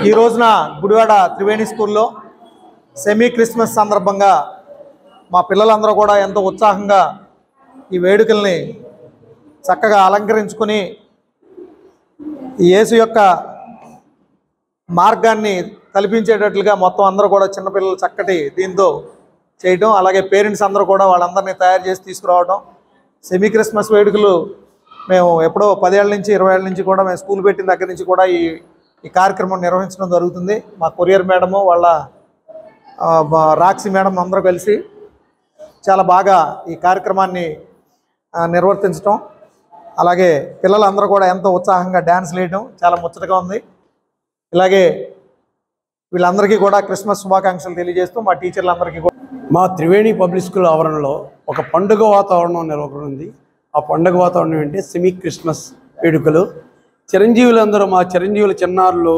ఈ రోజున గుడివాడ త్రివేణి స్కూల్లో సెమీ క్రిస్మస్ సందర్భంగా మా పిల్లలందరూ కూడా ఎంతో ఉత్సాహంగా ఈ వేడుకల్ని చక్కగా అలంకరించుకొని యేసు యొక్క మార్గాన్ని కల్పించేటట్లుగా మొత్తం అందరూ కూడా చిన్నపిల్లలు చక్కటి దీంతో చేయడం, అలాగే పేరెంట్స్ అందరూ కూడా వాళ్ళందరినీ తయారు చేసి తీసుకురావడం. సెమీ క్రిస్మస్ వేడుకలు మేము ఎప్పుడో 10 ఏళ్ళ నుంచి 20 ఏళ్ళ నుంచి కూడా మేము స్కూల్ పెట్టిన దగ్గర నుంచి కూడా ఈ కార్యక్రమం నిర్వహించడం జరుగుతుంది. మా కొరియర్ మేడము వాళ్ళ రాక్సీ మేడం అందరూ కలిసి చాలా బాగా ఈ కార్యక్రమాన్ని నిర్వర్తించడం, అలాగే పిల్లలందరూ కూడా ఎంతో ఉత్సాహంగా డ్యాన్స్ వేయడం చాలా ముచ్చటగా ఉంది. ఇలాగే వీళ్ళందరికీ కూడా క్రిస్మస్ శుభాకాంక్షలు తెలియజేస్తూ మా టీచర్లందరికీ కూడా మా త్రివేణి పబ్లిక్ స్కూల్ ఆవరణలో ఒక పండుగ వాతావరణం నెలకొంది. ఆ పండుగ వాతావరణం అంటే సెమీ క్రిస్మస్ వేడుకలు. చిరంజీవులందరూ మా చిరంజీవుల చిన్నారులు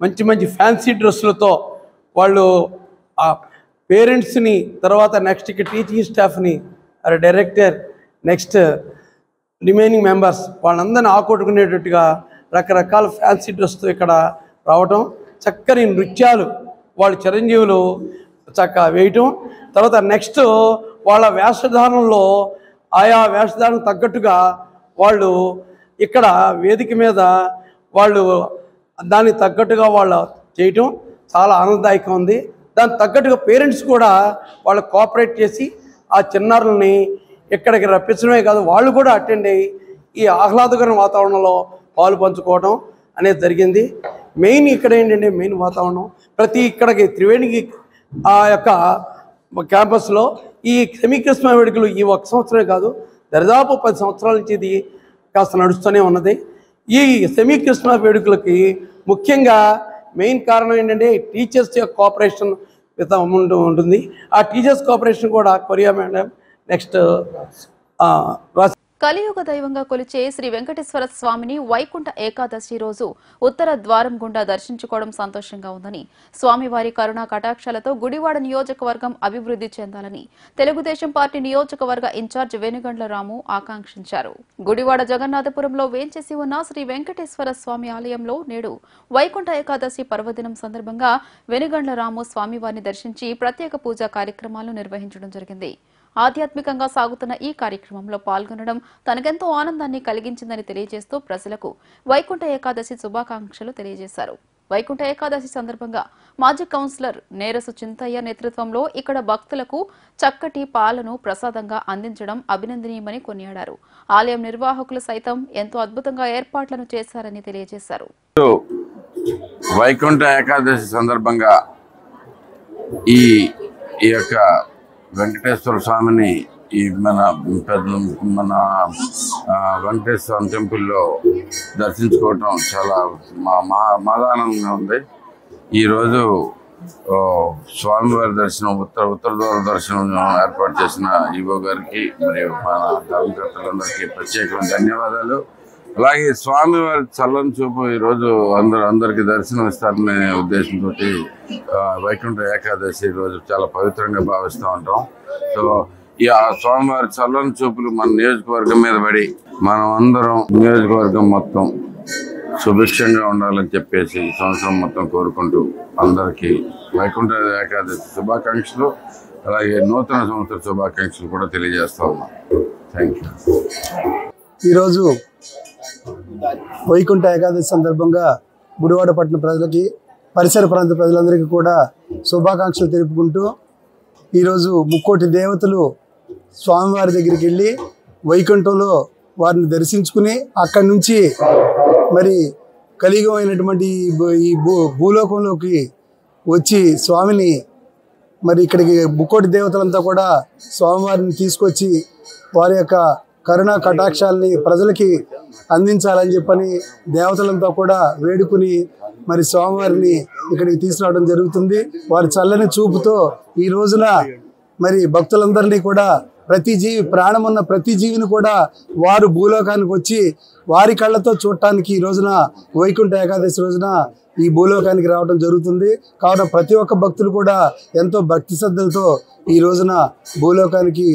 మంచి మంచి ఫ్యాన్సీ డ్రెస్సులతో వాళ్ళు ఆ పేరెంట్స్ని, తర్వాత నెక్స్ట్ టీచింగ్ స్టాఫ్ని, డైరెక్టర్, నెక్స్ట్ రిమైనింగ్ మెంబర్స్ వాళ్ళందరినీ ఆకట్టుకునేటట్టుగా రకరకాల ఫ్యాన్సీ డ్రెస్తో ఇక్కడ రావటం, చక్కని నృత్యాలు వాళ్ళు చిరంజీవులు చక్కగా వేయటం, తర్వాత నెక్స్ట్ వాళ్ళ వేషధారణలో ఆయా వేషధారణకు తగ్గట్టుగా వాళ్ళు ఇక్కడ వేదిక మీద వాళ్ళు దానికి తగ్గట్టుగా వాళ్ళు చేయటం చాలా ఆనందదాయకం ఉంది. దానికి తగ్గట్టుగా పేరెంట్స్ కూడా వాళ్ళు కోఆపరేట్ చేసి ఆ చిన్నారులని ఇక్కడికి రప్పించడమే కాదు, వాళ్ళు కూడా అటెండ్ అయ్యి ఈ ఆహ్లాదకరమైన వాతావరణంలో పాలు పంచుకోవడం అనేది జరిగింది. మెయిన్ ఇక్కడ ఏంటంటే మెయిన్ వాతావరణం ప్రతి ఇక్కడికి త్రివేణికి ఆ యొక్క క్యాంపస్లో ఈ సెమీ క్రిస్మస్ వేడుకలు ఈ 1 సంవత్సరమే కాదు, దరిదాపు 10 సంవత్సరాల నుంచి ఇది కాస్త నడుస్తూనే ఉన్నది. ఈ సెమీ క్రిస్మస్ వేడుకలకి ముఖ్యంగా మెయిన్ కారణం ఏంటంటే టీచర్స్ యొక్క కోఆపరేషన్ ఉంటుంది. ఆ టీచర్స్ కోఆపరేషన్ కూడా కొరియా మేడం నెక్స్ట్ కలియుగ దైవంగా కొలిచే శ్రీ వెంకటేశ్వర స్వామిని వైకుంఠ ఏకాదశి రోజు ఉత్తర ద్వారం గుండా దర్శించుకోవడం సంతోషంగా ఉందని, స్వామివారి కరుణా కటాక్షాలతో గుడివాడ నియోజకవర్గం అభివృద్ధి చెందాలని తెలుగుదేశం పార్టీ నియోజకవర్గ ఇన్ఛార్జ్ వెనుగండ్ల రాము ఆకాంక్షించారు. గుడివాడ జగన్నాథపురంలో వేంచేసి ఉన్న శ్రీ వెంకటేశ్వర స్వామి ఆలయంలో నేడు వైకుంఠ ఏకాదశి పర్వదినం సందర్భంగా వెనుగండ్ల రాము స్వామివారిని దర్శించి ప్రత్యేక పూజా కార్యక్రమాలను నిర్వహించడం జరిగింది. ఆధ్యాత్మికంగా సాగుతున్న ఈ కార్యక్రమంలో పాల్గొనడం తనకెంతో ఆనందాన్ని కలిగించిందని తెలియజేస్తూ ప్రజలకు వైకుంఠ ఏకాదశి శుభాకాంక్షలు తెలియజేశారు. వైకుంఠ ఏకాదశి సందర్భంగా మాజీ కౌన్సిలర్ నేరసు చింతయ్య నేతృత్వంలో ఇక్కడ భక్తులకు చక్కటి పాలను ప్రసాదంగా అందించడం అభినందనీయమని కొనియాడారు. ఆలయం నిర్వాహకులు సైతం ఎంతో అద్భుతంగా ఏర్పాట్లను చేశారని తెలియజేశారు. వైకుంఠ ఏకాదశి సందర్భంగా ఈ యొక్క వెంకటేశ్వర స్వామిని ఈ మన వెంకటేశ్వర స్వామి టెంపుల్లో దర్శించుకోవటం చాలా మాదానందంగా ఉంది. ఈరోజు స్వామివారి దర్శనం ఉత్తర ద్వార దర్శనం ఏర్పాటు చేసిన ఈవో గారికి మరియు మన ధర్మకర్తలందరికీ ప్రత్యేకమైన ధన్యవాదాలు. అలాగే స్వామివారి చల్లని చూపు ఈరోజు అందరికీ దర్శనం ఇస్తారనే ఉద్దేశంతో వైకుంఠ ఏకాదశి రోజు చాలా పవిత్రంగా భావిస్తూ ఉంటాం. సో ఈ స్వామివారి చల్లని చూపులు మన నియోజకవర్గం మీద పడి మనం అందరం నియోజకవర్గం మొత్తం సుభిక్షంగా ఉండాలని చెప్పేసి ఈ సంవత్సరం మొత్తం కోరుకుంటూ అందరికీ వైకుంఠ ఏకాదశి శుభాకాంక్షలు, అలాగే నూతన సంవత్సర శుభాకాంక్షలు కూడా తెలియజేస్తా ఉన్నాం. Thank you. ఈరోజు వైకుంఠ ఏకాదశి సందర్భంగా గుడివాడ పట్టణ ప్రజలకి, పరిసర ప్రాంత ప్రజలందరికీ కూడా శుభాకాంక్షలు తెలుపుకుంటూ, ఈరోజు ముక్కోటి దేవతలు స్వామివారి దగ్గరికి వెళ్ళి వైకుంఠంలో వారిని దర్శించుకుని అక్కడి నుంచి మరి కలియుగమైనటువంటి ఈ భూలోకంలోకి వచ్చి స్వామిని మరి ఇక్కడికి ముక్కోటి దేవతలంతా కూడా స్వామివారిని తీసుకొచ్చి వారి యొక్క కరుణా కటాక్షాలని ప్రజలకి అందించాలని చెప్పని దేవతలంతా కూడా వేడుకుని మరి స్వామివారిని ఇక్కడికి తీసుకురావడం జరుగుతుంది. వారి చల్లని చూపుతో ఈ రోజున మరి భక్తులందరినీ కూడా ప్రతి జీవి, ప్రాణం ఉన్న ప్రతి జీవిని కూడా వారు భూలోకానికి వచ్చి వారి కళ్ళతో చూడటానికి ఈ రోజున వైకుంఠ ఏకాదశి రోజున ఈ భూలోకానికి రావడం జరుగుతుంది. కావున ప్రతి ఒక్క భక్తులు కూడా ఎంతో భక్తి శ్రద్ధలతో ఈ రోజున భూలోకానికి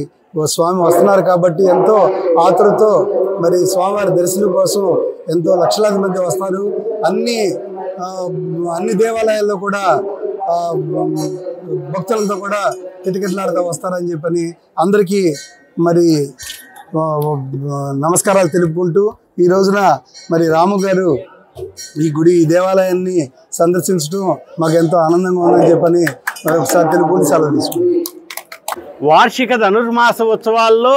స్వామి వస్తున్నారు కాబట్టి ఎంతో ఆతురతో మరి స్వామివారి దర్శనం కోసం ఎంతో లక్షలాది మంది వస్తారు. అన్ని దేవాలయాల్లో కూడా భక్తులంతా కూడా కిటకిటలాడుతూ వస్తారని చెప్పని అందరికీ మరి నమస్కారాలు తెలుపుకుంటూ, ఈ రోజున మరి రాము గారు ఈ దేవాలయాన్ని సందర్శించడం మాకు ఎంతో ఆనందంగా ఉందని చెప్పని మరొకసారి తెలుపుకుంటూ సెలవు తీసుకుంటాం. వార్షిక ధనుర్మాస ఉత్సవాల్లో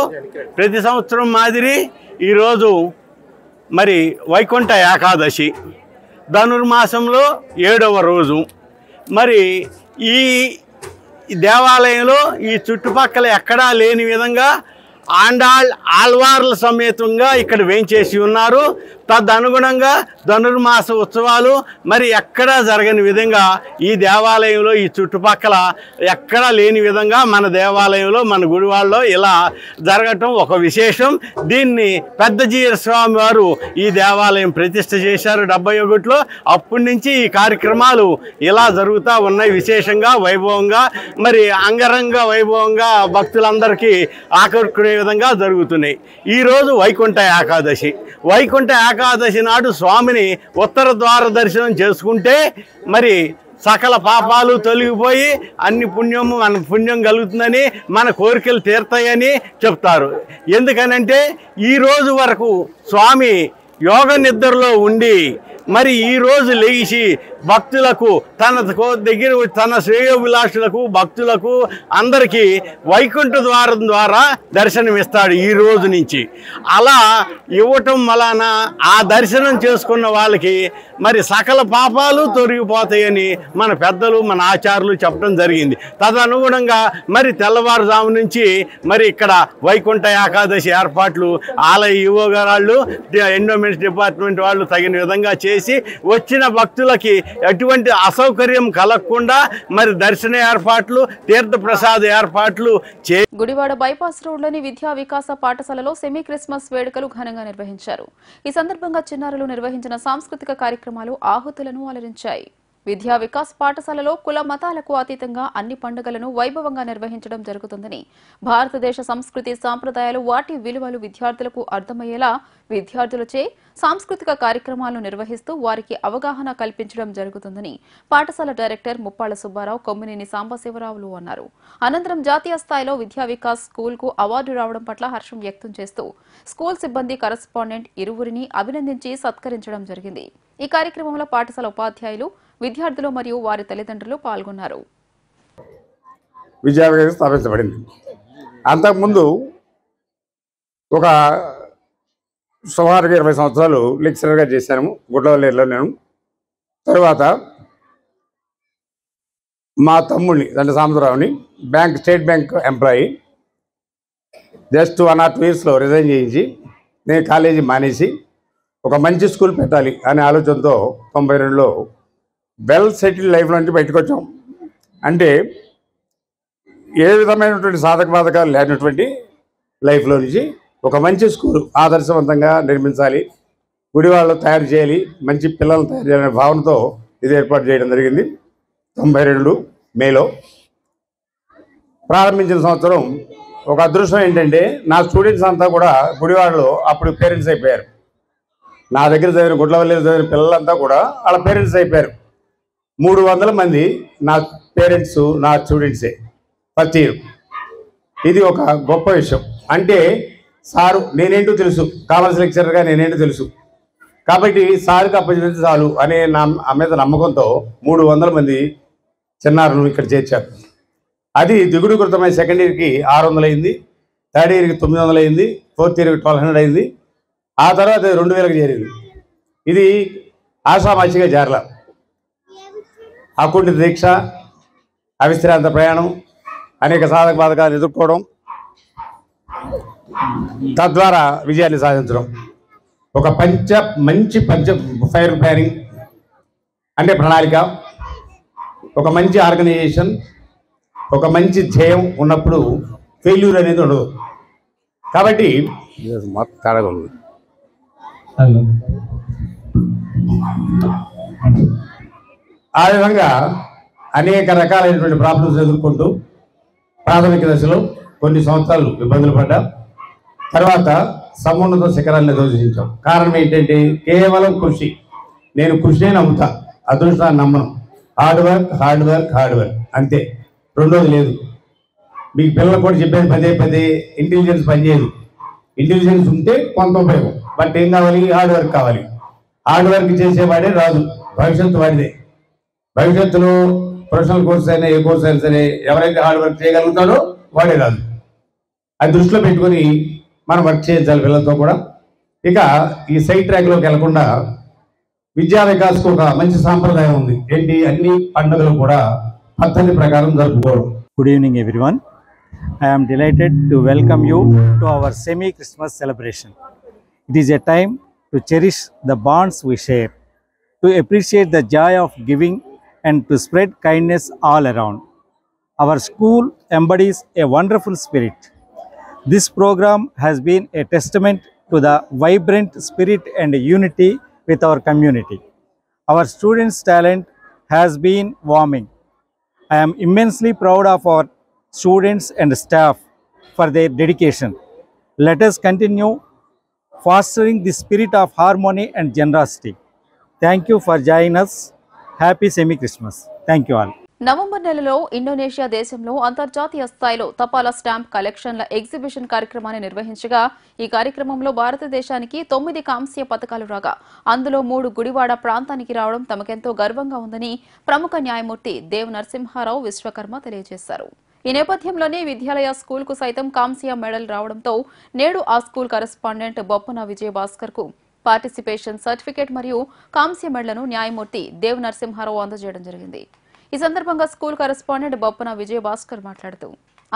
ప్రతి సంవత్సరం మాదిరి ఈరోజు మరి వైకుంఠ ఏకాదశి ధనుర్మాసంలో 7వ రోజు. మరి ఈ దేవాలయంలో ఈ చుట్టుపక్కల ఎక్కడా లేని విధంగా ఆళ్వార్ల సమేతంగా ఇక్కడ వేంచేసి ఉన్నారు. తదనుగుణంగా ధనుర్మాస ఉత్సవాలు మరి ఎక్కడా జరగని విధంగా ఈ దేవాలయంలో ఈ చుట్టుపక్కల ఎక్కడా లేని విధంగా మన దేవాలయంలో మన గుడివాడలో ఇలా జరగటం ఒక విశేషం. దీన్ని పెద్దజీర స్వామి వారు ఈ దేవాలయం ప్రతిష్ఠ చేశారు 71లో. అప్పటి నుంచి ఈ కార్యక్రమాలు ఇలా జరుగుతూ ఉన్నాయి. విశేషంగా వైభవంగా మరి అంగరంగ వైభవంగా భక్తులందరికీ ఆకట్టుకునే విధంగా జరుగుతున్నాయి. ఈరోజు వైకుంఠ ఏకాదశి. వైకుంఠ ఏకాదశి నాడు స్వామిని ఉత్తర ద్వార దర్శనం చేసుకుంటే మరి సకల పాపాలు తొలగిపోయి మన పుణ్యం కలుగుతుందని, మన కోరికలు తీరుతాయని చెప్తారు. ఎందుకనంటే ఈరోజు వరకు స్వామి యోగ నిద్రలో ఉండి మరి ఈరోజు లేచి భక్తులకు తన శ్రేయోభిలాషులకు భక్తులకు అందరికీ వైకుంఠ ద్వారం ద్వారా దర్శనమిస్తాడు ఈ రోజు నుంచి. అలా ఇవ్వటం వలన ఆ దర్శనం చేసుకున్న వాళ్ళకి మరి సకల పాపాలు తొలగిపోతాయని మన పెద్దలు మన ఆచార్యులు చెప్పడం జరిగింది. తదనుగుణంగా మరి తెల్లవారుజాము నుంచి మరి ఇక్కడ వైకుంఠ ఏకాదశి ఏర్పాట్లు ఆలయ ఈవో గారు ఎండోమెంట్స్ డిపార్ట్మెంట్ వాళ్ళు తగిన విధంగా చేసి వచ్చిన భక్తులకి ఎటువంటి అసౌకర్యం కలగకుండా మరి దర్శన ఏర్పాట్లు, తీర్థ ప్రసాద ఏర్పాట్లు గుడివాడ బైపాస్ రోడ్లోని విద్యా వికాస పాఠశాలలో సెమీ క్రిస్మస్ వేడుకలు ఘనంగా నిర్వహించారు. ఈ సందర్భంగా చిన్నారులు నిర్వహించిన సాంస్కృతిక కార్యక్రమాలు ఆహుతులను అలరించాయి. విద్యా వికాస్ పాఠశాలలో కుల మతాలకు అతీతంగా అన్ని పండుగలను వైభవంగా నిర్వహించడం జరుగుతుందని, భారతదేశ సంస్కృతి సాంప్రదాయాలు వాటి విలువలు విద్యార్థులకు అర్థమయ్యేలా విద్యార్థులచే సాంస్కృతిక కార్యక్రమాలను నిర్వహిస్తూ వారికి అవగాహన కల్పించడం జరుగుతుందని పాఠశాల డైరెక్టర్ ముప్పాళ్ల సుబ్బారావు, కొమ్మినేని సాంబశివరావులు అన్నారు. అనంతరం జాతీయ స్థాయిలో విద్యా వికాస్ స్కూల్ కు అవార్డు రావడం పట్ల హర్షం వ్యక్తం చేస్తూ స్కూల్ సిబ్బంది కరెస్పాండెంట్ ఇరువురిని అభినందించి సత్కరించడం జరిగింది. ఈ కార్యక్రమంలో పాఠశాల ఉపాధ్యాయులు, విద్యార్థులు మరియు వారి తల్లిదండ్రులు పాల్గొన్నారు. విద్యా వికాసం స్థాపించబడింది. అంతకుముందు ఒక సుమారుగా 20 సంవత్సరాలు లెక్చరర్గా చేశాను గుడ్లవల్లిలో. నేను తర్వాత మా తమ్ముడిని అంటే సాంబరావుని state bank employee just 1 or 2 yearsలో రిజైన్ చేయించి నేను కాలేజీ మానేసి ఒక మంచి స్కూల్ పెట్టాలి అనే ఆలోచనతో 92లో వెల్ సెటిల్డ్ లైఫ్లో నుంచి బయటకు వచ్చాం. అంటే ఏ విధమైనటువంటి సాధక బాధకాలు లేనటువంటి లైఫ్లో నుంచి ఒక మంచి స్కూల్ ఆదర్శవంతంగా నిర్మించాలి, గుడివాళ్ళు తయారు చేయాలి, మంచి పిల్లలను తయారు చేయాలనే భావనతో ఇది ఏర్పాటు చేయడం జరిగింది. 92 మేలో ప్రారంభించిన సంవత్సరం ఒక అదృష్టం ఏంటంటే నా స్టూడెంట్స్ అంతా కూడా గుడివాడలో అప్పుడు పేరెంట్స్ అయిపోయారు. నా దగ్గర చదివిన గుడ్లవల్లి చదివిన పిల్లలంతా కూడా వాళ్ళ పేరెంట్స్ అయిపోయారు. 300 మంది నా పేరెంట్స్ నా స్టూడెంట్సే ఫస్ట్ ఇయర్. ఇది ఒక గొప్ప విషయం. అంటే సారు నేనేంటో తెలుసు, కామర్స్ లెక్చరర్గా నేనేంటో తెలుసు కాబట్టి సార్కి అప్పచెప్పితే చాలు అనే నా మీద నమ్మకంతో 300 మంది చిన్నారులు ఇక్కడ చేర్చారు. అది దిగుడుకృతమై సెకండ్ ఇయర్కి 600 అయింది, థర్డ్ ఇయర్కి 900 అయింది, ఫోర్త్ ఇయర్కి 1200 అయింది. ఆ తర్వాత 2000కి చేరింది. ఇది ఆషామాషిగా చేరల. అకుంఠిత దీక్ష, అవిశ్రాంత ప్రయాణం, అనేక సాధక బాధకాలు ఎదుర్కోవడం, తద్వారా విజయాన్ని సాధించడం, ఒక మంచి ఫైర్ ప్లానింగ్ అంటే ప్రణాళిక, ఒక మంచి ఆర్గనైజేషన్, ఒక మంచి ధ్యేయం ఉన్నప్పుడు ఫెయిల్యూర్ అనేది ఉండదు. కాబట్టి తేడాగా ఉంది. ఆ విధంగా అనేక రకాలైనటువంటి ప్రాబ్లమ్స్ ఎదుర్కొంటూ ప్రాథమిక దశలో కొన్ని సంవత్సరాలు ఇబ్బందులు పడ్డా తర్వాత సమున్నత శిఖరాన్ని దోషించాం. కారణం ఏంటంటే కేవలం కృషి. నేను కృషినే నమ్ముతా, అదృష్టాన్ని నమ్మను. హార్డ్ వర్క్ అంతే, రెండోది లేదు. మీకు పిల్లలు కూడా చెప్పేది పదే ఇంటెలిజెన్స్ పనిచేయదు. ఇంటెలిజెన్స్ ఉంటే కొంత ఉపయోగం, బట్ ఏం కావాలి? హార్డ్ వర్క్ కావాలి. హార్డ్ వర్క్ చేసేవాడే రాదు, భవిష్యత్తు వాడిదే. భవిష్యత్తులో ప్రొఫెషనల్ కోర్స్ అయినా ఏ కోర్స్ అయినా సరే ఎవరైతే హార్డ్ వర్క్ చేయగలుగుతాడో వాడే రాదు. అది దృష్టిలో పెట్టుకొని మనం వర్క్ చేయించాలి పిల్లలతో కూడా. ఇక ఈ సైడ్ ట్రాక్లోకి వెళ్లకుండా విద్యా వికాస్కు ఒక మంచి సాంప్రదాయం ఉంది. ఏంటి? అన్ని పండుగలు కూడా పద్ధతి ప్రకారం జరుపుకోవడం. Good evening everyone. I am delighted to welcome you to our semi-Christmas celebration. It is a time to cherish the bonds we share, to appreciate the joy of giving and to spread kindness all around. Our school embodies a wonderful spirit. This program has been a testament to the vibrant spirit and unity with our community. Our students' talent has been warming. I am immensely proud of our students and staff for their dedication. Let us continue fostering the spirit of harmony and generosity. Thank you for joining us. Happy Semi-Christmas. Thank you all. November నెలలో Indonesia దేశంలో అంతర్జాతీయ స్థాయిలో తపాలా stamp కలెక్షన్ల exhibition కార్యక్రమాన్ని నిర్వహించగా ఈ కార్యక్రమంలో భారతదేశానికి 9 కాంస్య పతకాలు రాగా అందులో 3 గుడివాడ ప్రాంతానికి రావడం తమకెంతో గర్వంగా ఉందని ప్రముఖ న్యాయమూర్తి దేవ్ నరసింహారావు విశ్వకర్మ తెలియజేశారు. ఈ నేపథ్యంలోనే విద్యాలయ స్కూల్కు సైతం కాంస్య మెడల్ రావడంతో నేడు ఆ స్కూల్ కరెస్పాండెంట్ బొప్పన విజయభాస్కర్ కు పార్టిసిపేషన్ సర్టిఫికేట్ మరియు కాంస్య మెడల్ను న్యాయమూర్తి దేవ్ నరసింహారావు అందజేయడం జరిగింది. ఈ సందర్భంగా స్కూల్ కరెస్పాండెంట్ బొప్పన విజయభాస్కర్ మాట్లాడుతూ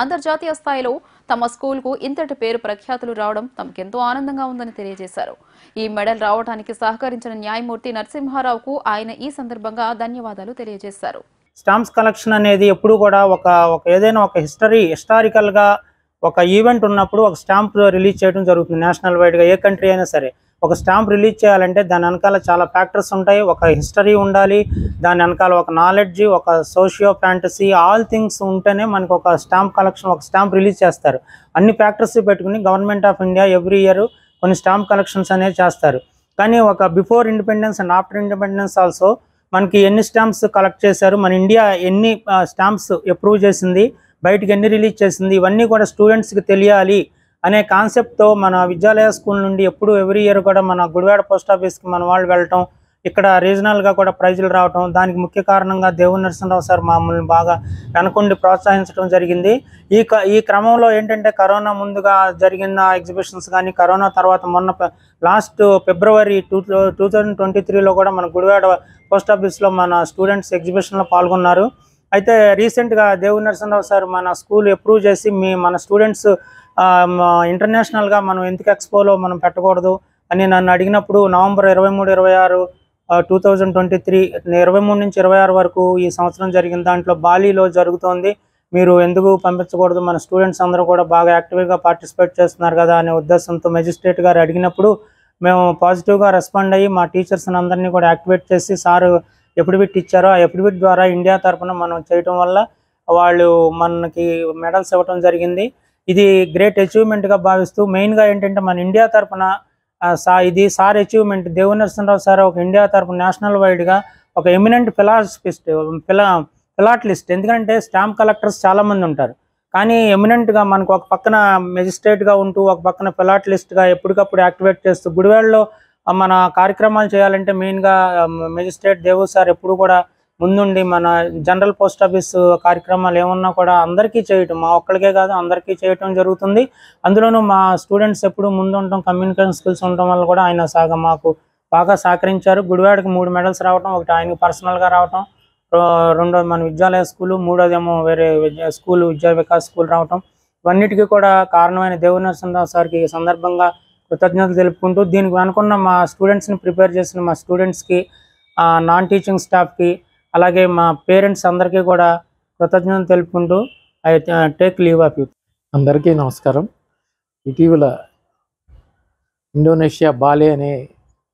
అంతర్జాతీయ స్థాయిలో తమ స్కూల్కు ఇంతటి పేరు ప్రఖ్యాతులు రావడం తమకెంతో ఆనందంగా ఉందని తెలియజేశారు. ఈ మెడల్ రావడానికి సహకరించిన న్యాయమూర్తి నరసింహారావుకు ఆయన ఈ సందర్భంగా ధన్యవాదాలు తెలియజేశారు. స్టాంప్స్ కలెక్షన్ అనేది ఎప్పుడు కూడా ఒక ఏదైనా ఒక హిస్టారికల్గా ఒక ఈవెంట్ ఉన్నప్పుడు ఒక స్టాంప్ రిలీజ్ చేయడం జరుగుతుంది. నేషనల్ వైడ్గా ఏ కంట్రీ అయినా సరే ఒక స్టాంప్ రిలీజ్ చేయాలంటే దాని వెనకాల చాలా ఫ్యాక్టర్స్ ఉంటాయి. ఒక హిస్టరీ ఉండాలి, దాని వెనకాల ఒక నాలెడ్జ్, ఒక సోషియో ఫ్యాంటసీ, ఆల్ థింగ్స్ ఉంటేనే మనకు ఒక స్టాంప్ కలెక్షన్ ఒక స్టాంప్ రిలీజ్ చేస్తారు. అన్ని ఫ్యాక్టర్స్ పెట్టుకుని government of India every year కొన్ని స్టాంప్ కలెక్షన్స్ అనేవి చేస్తారు. కానీ ఒక before independence and after independence also మనకి ఎన్ని స్టాంప్స్ కలెక్ట్ చేశారు, మన ఇండియా ఎన్ని స్టాంప్స్ అప్రూవ్ చేసింది, బయటకు ఎన్ని రిలీజ్ చేసింది, ఇవన్నీ కూడా స్టూడెంట్స్కి తెలియాలి అనే కాన్సెప్ట్తో మన విద్యాలయ స్కూల్ నుండి ఎప్పుడు ఎవ్రీ ఇయర్ కూడా మన గుడివాడ పోస్ట్ ఆఫీస్కి మన వాళ్ళు వెళ్ళటం, ఇక్కడ రీజనల్గా కూడా ప్రైజులు రావటం, దానికి ముఖ్య కారణంగా దేవు నరసింహరావు సార్ మమ్మల్ని బాగా వెనకుండి ప్రోత్సహించడం జరిగింది. ఈ క్రమంలో ఏంటంటే కరోనా ముందుగా జరిగిన ఎగ్జిబిషన్స్ కానీ, కరోనా తర్వాత మొన్న లాస్ట్ ఫిబ్రవరి 2023లో కూడా మన గుడివాడ పోస్ట్ ఆఫీస్లో మన స్టూడెంట్స్ ఎగ్జిబిషన్లో పాల్గొన్నారు. అయితే రీసెంట్గా దేవుని నరసింహరావు సార్ మన స్కూల్ అప్రూవ్ చేసి మన స్టూడెంట్స్ ఇంటర్నేషనల్గా మనం ఎందుకు ఎక్స్పోలో మనం పెట్టకూడదు అని నన్ను అడిగినప్పుడు నవంబర్ 23, 26 2023 23 నుంచి 26 వరకు ఈ సంవత్సరం జరిగిన దాంట్లో బాలీలో జరుగుతోంది, మీరు ఎందుకు పంపించకూడదు, మన స్టూడెంట్స్ అందరూ కూడా బాగా యాక్టివ్గా పార్టిసిపేట్ చేస్తున్నారు కదా అనే ఉద్దేశంతో మెజిస్ట్రేట్ గారు అడిగినప్పుడు మేము పాజిటివ్గా రెస్పాండ్ అయ్యి మా టీచర్స్ని అందరినీ కూడా యాక్టివేట్ చేసి సార్ ఎఫిడవిట్ ఇచ్చారో ఆ ఎఫిడవిట్ ద్వారా ఇండియా తరఫున మనం చేయటం వల్ల వాళ్ళు మనకి మెడల్స్ ఇవ్వడం జరిగింది. ఇది గ్రేట్ అచీవ్మెంట్గా భావిస్తూ మెయిన్గా ఏంటంటే మన ఇండియా తరఫున ఇది సార్ అచీవ్మెంట్. దేవుని నరసింహరావు సార్ ఒక ఇండియా తరఫున నేషనల్ వైడ్గా ఒక ఎమినెంట్ ఫిలాటలిస్ట్. ఎందుకంటే స్టాంప్ కలెక్టర్స్ చాలామంది ఉంటారు, కానీ ఎమినెంట్గా మనకు ఒక పక్కన మెజిస్ట్రేట్గా ఉంటూ ఒక పక్కన ఫిలాటలిస్ట్గా ఎప్పటికప్పుడు యాక్టివేట్ చేస్తూ గుడివాడలో మన కార్యక్రమాలు చేయాలంటే మెయిన్గా మెజిస్ట్రేట్ దేవు సార్ ఎప్పుడు కూడా ముందుండి మన జనరల్ పోస్ట్ ఆఫీస్ కార్యక్రమాలు ఏమన్నా కూడా అందరికీ చేయటం, మా ఒక్కరికే కాదు అందరికీ చేయటం జరుగుతుంది. అందులోనూ మా స్టూడెంట్స్ ఎప్పుడు ముందు ఉండటం, కమ్యూనికేషన్ స్కిల్స్ ఉండటం వల్ల కూడా ఆయన మాకు బాగా సహకరించారు. గుడివాడకి 3 మెడల్స్ రావటం, ఒకటి ఆయనకి పర్సనల్గా రావటం, రెండోది మన విద్యాలయ స్కూలు, మూడోదేమో వేరే స్కూల్ విద్యా వికాస్ స్కూల్ రావటం, ఇవన్నిటికీ కూడా కారణమైన దేవుని నరసింహరావు సార్కి ఈ సందర్భంగా కృతజ్ఞతలు తెలుపుకుంటూ దీనికి అనుకున్న మా స్టూడెంట్స్ని ప్రిపేర్ చేసిన మా స్టూడెంట్స్కి, నాన్ టీచింగ్ స్టాఫ్కి, అలాగే మా పేరెంట్స్ అందరికీ కూడా కృతజ్ఞతలు తెలుపుకుంటూ I take leave of you. అందరికీ నమస్కారం. ఇటీవల ఇండోనేషియా బాలే అనే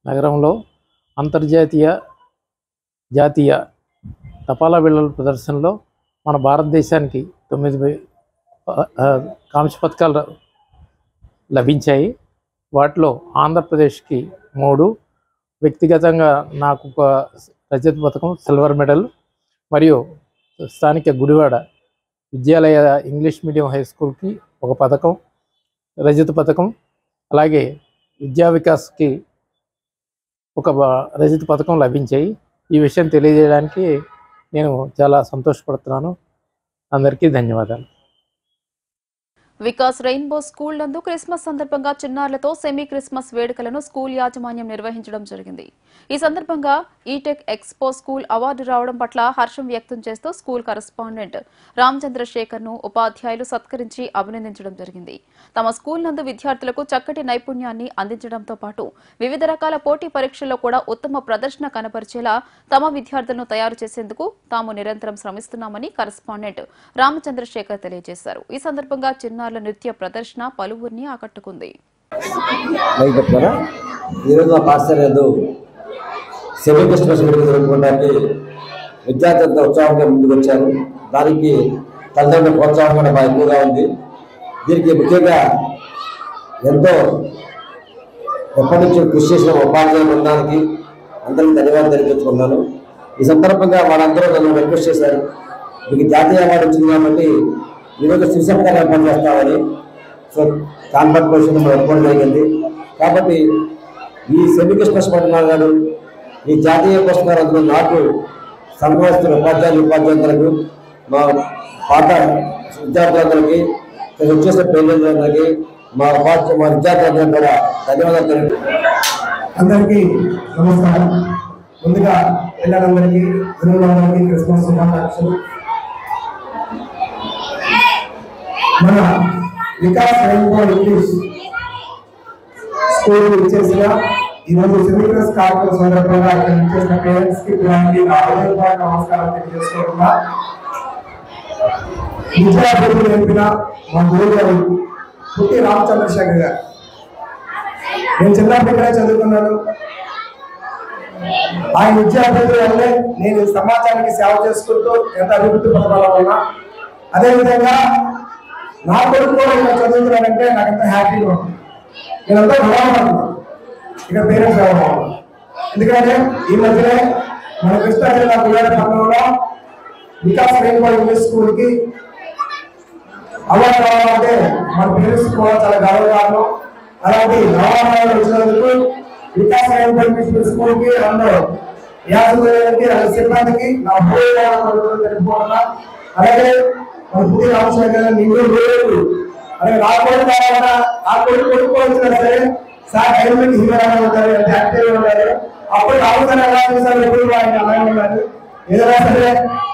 నగరంలో అంతర్జాతీయ జాతీయ తపాలా బిళ్ళల ప్రదర్శనలో మన భారతదేశానికి 9 కాంస్య పథకాలు లభించాయి. వాటిలో ఆంధ్రప్రదేశ్కి 3, వ్యక్తిగతంగా నాకు ఒక రజత పథకం, సిల్వర్ మెడల్, మరియు స్థానిక గుడివాడ విద్యాలయ ఇంగ్లీష్ మీడియం హై స్కూల్కి ఒక పథకం, రజత పథకం, అలాగే విద్యా వికాస్కి ఒక రజత పథకం లభించాయి. ఈ విషయం తెలియజేయడానికి నేను చాలా సంతోషపడుతున్నాను. అందరికీ ధన్యవాదాలు. వికాస్ రెయిన్బో స్కూల్ నందు క్రిస్మస్ సందర్భంగా చిన్నారులతో సెమీ క్రిస్మస్ వేడుకలను స్కూల్ యాజమాన్యం నిర్వహించడం జరిగింది. ఈ సందర్భంగా ఈటెక్ ఎక్స్పో స్కూల్ అవార్డు రావడం పట్ల హర్షం వ్యక్తం చేస్తూ స్కూల్ కరెస్పాండెంట్ రామచంద్రశేఖర్ ను ఉపాధ్యాయులు సత్కరించి అభినందించడం జరిగింది. తమ స్కూల్ నందు విద్యార్థులకు చక్కటి నైపుణ్యాన్ని అందించడంతో పాటు వివిధ రకాల పోటీ పరీక్షల్లో కూడా ఉత్తమ ప్రదర్శన కనబరిచేలా తమ విద్యార్థులను తయారు చేసేందుకు తాము నిరంతరం శ్రమిస్తున్నామని కరెస్పాండెంట్ రామచంద్రశేఖర్ తెలియజేశారు. ఈ సందర్భంగా చిన్నారుల నృత్య ప్రదర్శన పలువురిని ఆకట్టుకుంది. ఈరోజు మా పాఠశాలలో సెమీ క్రిస్మస్ వేడుక జరుపుకోవడానికి విద్యార్థులతో ఉత్సాహంగా ముందుకు వచ్చారు. దానికి తల్లిదండ్రుల ప్రోత్సాహం కూడా బాగా ఎక్కువగా ఉంది. దీనికి ముఖ్యంగా ఎంతో ఎప్పటి నుంచి కృషి చేసిన ఉపాధ్యాయ బృందానికి అందరికీ ధన్యవాదాలు తెలియజేసుకున్నాను. ఈ సందర్భంగా వాళ్ళందరూ నన్ను రిక్వెస్ట్ చేశారు, మీకు జాతీయ అవార్డు వచ్చింది కాబట్టి ఈరోజు శివశంకర్ ఏర్పాటు చేస్తామని. సో కాన్ఫరెన్స్ పొజిషన్ ఒప్పుకోవడం జరిగింది. కాబట్టి ఈ సెమీ క్రిస్మస్ పట్టణాలు గారు ఈ జాతీయ పురస్కారాలు నాకు సంభవిస్తున్న ఉపాధ్యాయులందరికీ, మా పాత విద్యార్థులందరికీ, వచ్చేసిన పేరెంట్లందరికీ, మా విద్యార్థులందరికీ కూడా ధన్యవాదాలు తెలుపు. అందరికీ నమస్కారం. ముందుగా పిల్లలందరికీ గురువులందరికీ క్రిస్మస్ శుభాకాంక్షలు. మన వికాస్ రెయిన్బో ఇంగ్లీష్ స్కూల్ ఇచ్చేసిన ఈరోజు సెమీ క్రిస్మస్ కార్యక్రమం సందర్భంగా ఇక్కడ ఇచ్చేసిన పేరెంట్స్ కి నమస్కారం తెలియజేసుకుంటున్నా. విద్యార్థులు నేర్పిన మా గురువు గారు పుట్టి రామచంద్రశేఖర్ గారు. నేను చిన్నప్పుడు ఇక్కడే చదువుకున్నాను. ఆయన విద్యార్థుల వల్లే నేను సమాజానికి సేవ చేసుకుంటూ ఎంత అభివృద్ధి పథకాల ఉన్నా. అదేవిధంగా నా కొడుకు కూడా ఇక్కడ చదువుతున్నానంటే నాకు ఎంత హ్యాపీగా ఉంది. నేనంతా గొడవపడుతున్నాను ఇక్కడ పేరెంట్స్ రావడం. ఎందుకంటే ఈ మధ్యనే మన కృష్ణా జిల్లా గుడివాడ పట్టణంలో వికాస్ రెయిన్బో ఇంగ్లీష్ స్కూల్కి అవార్డు రావాలంటే మన పేరెంట్స్ కూడా చాలా గర్వకారణం. అలాంటి అవార్డు వచ్చినందుకు వికాస్ రెయిన్బో ఇంగ్లీష్ స్కూల్కి అందరూ యాజమాన్యానికి సిబ్బందికి నా తెలుపుకుంటున్నా. అలాగే మన పుట్టి రామశేఖర్ నిండు అలాగే నా కొడుకు కావాలన్నా ఆ కొడుకు కొనుక్కోవాల్సిన సరే సార్ డైనమిక్ హీరోగా ఉంటారు, ఎంత యాక్టివ్గా ఉంటారు. అప్పుడు రాహుల్ గారు ఎలా చూసారు, ఎప్పుడు ఆయన అలాగే ఉన్నారు. ఏదైనా సరే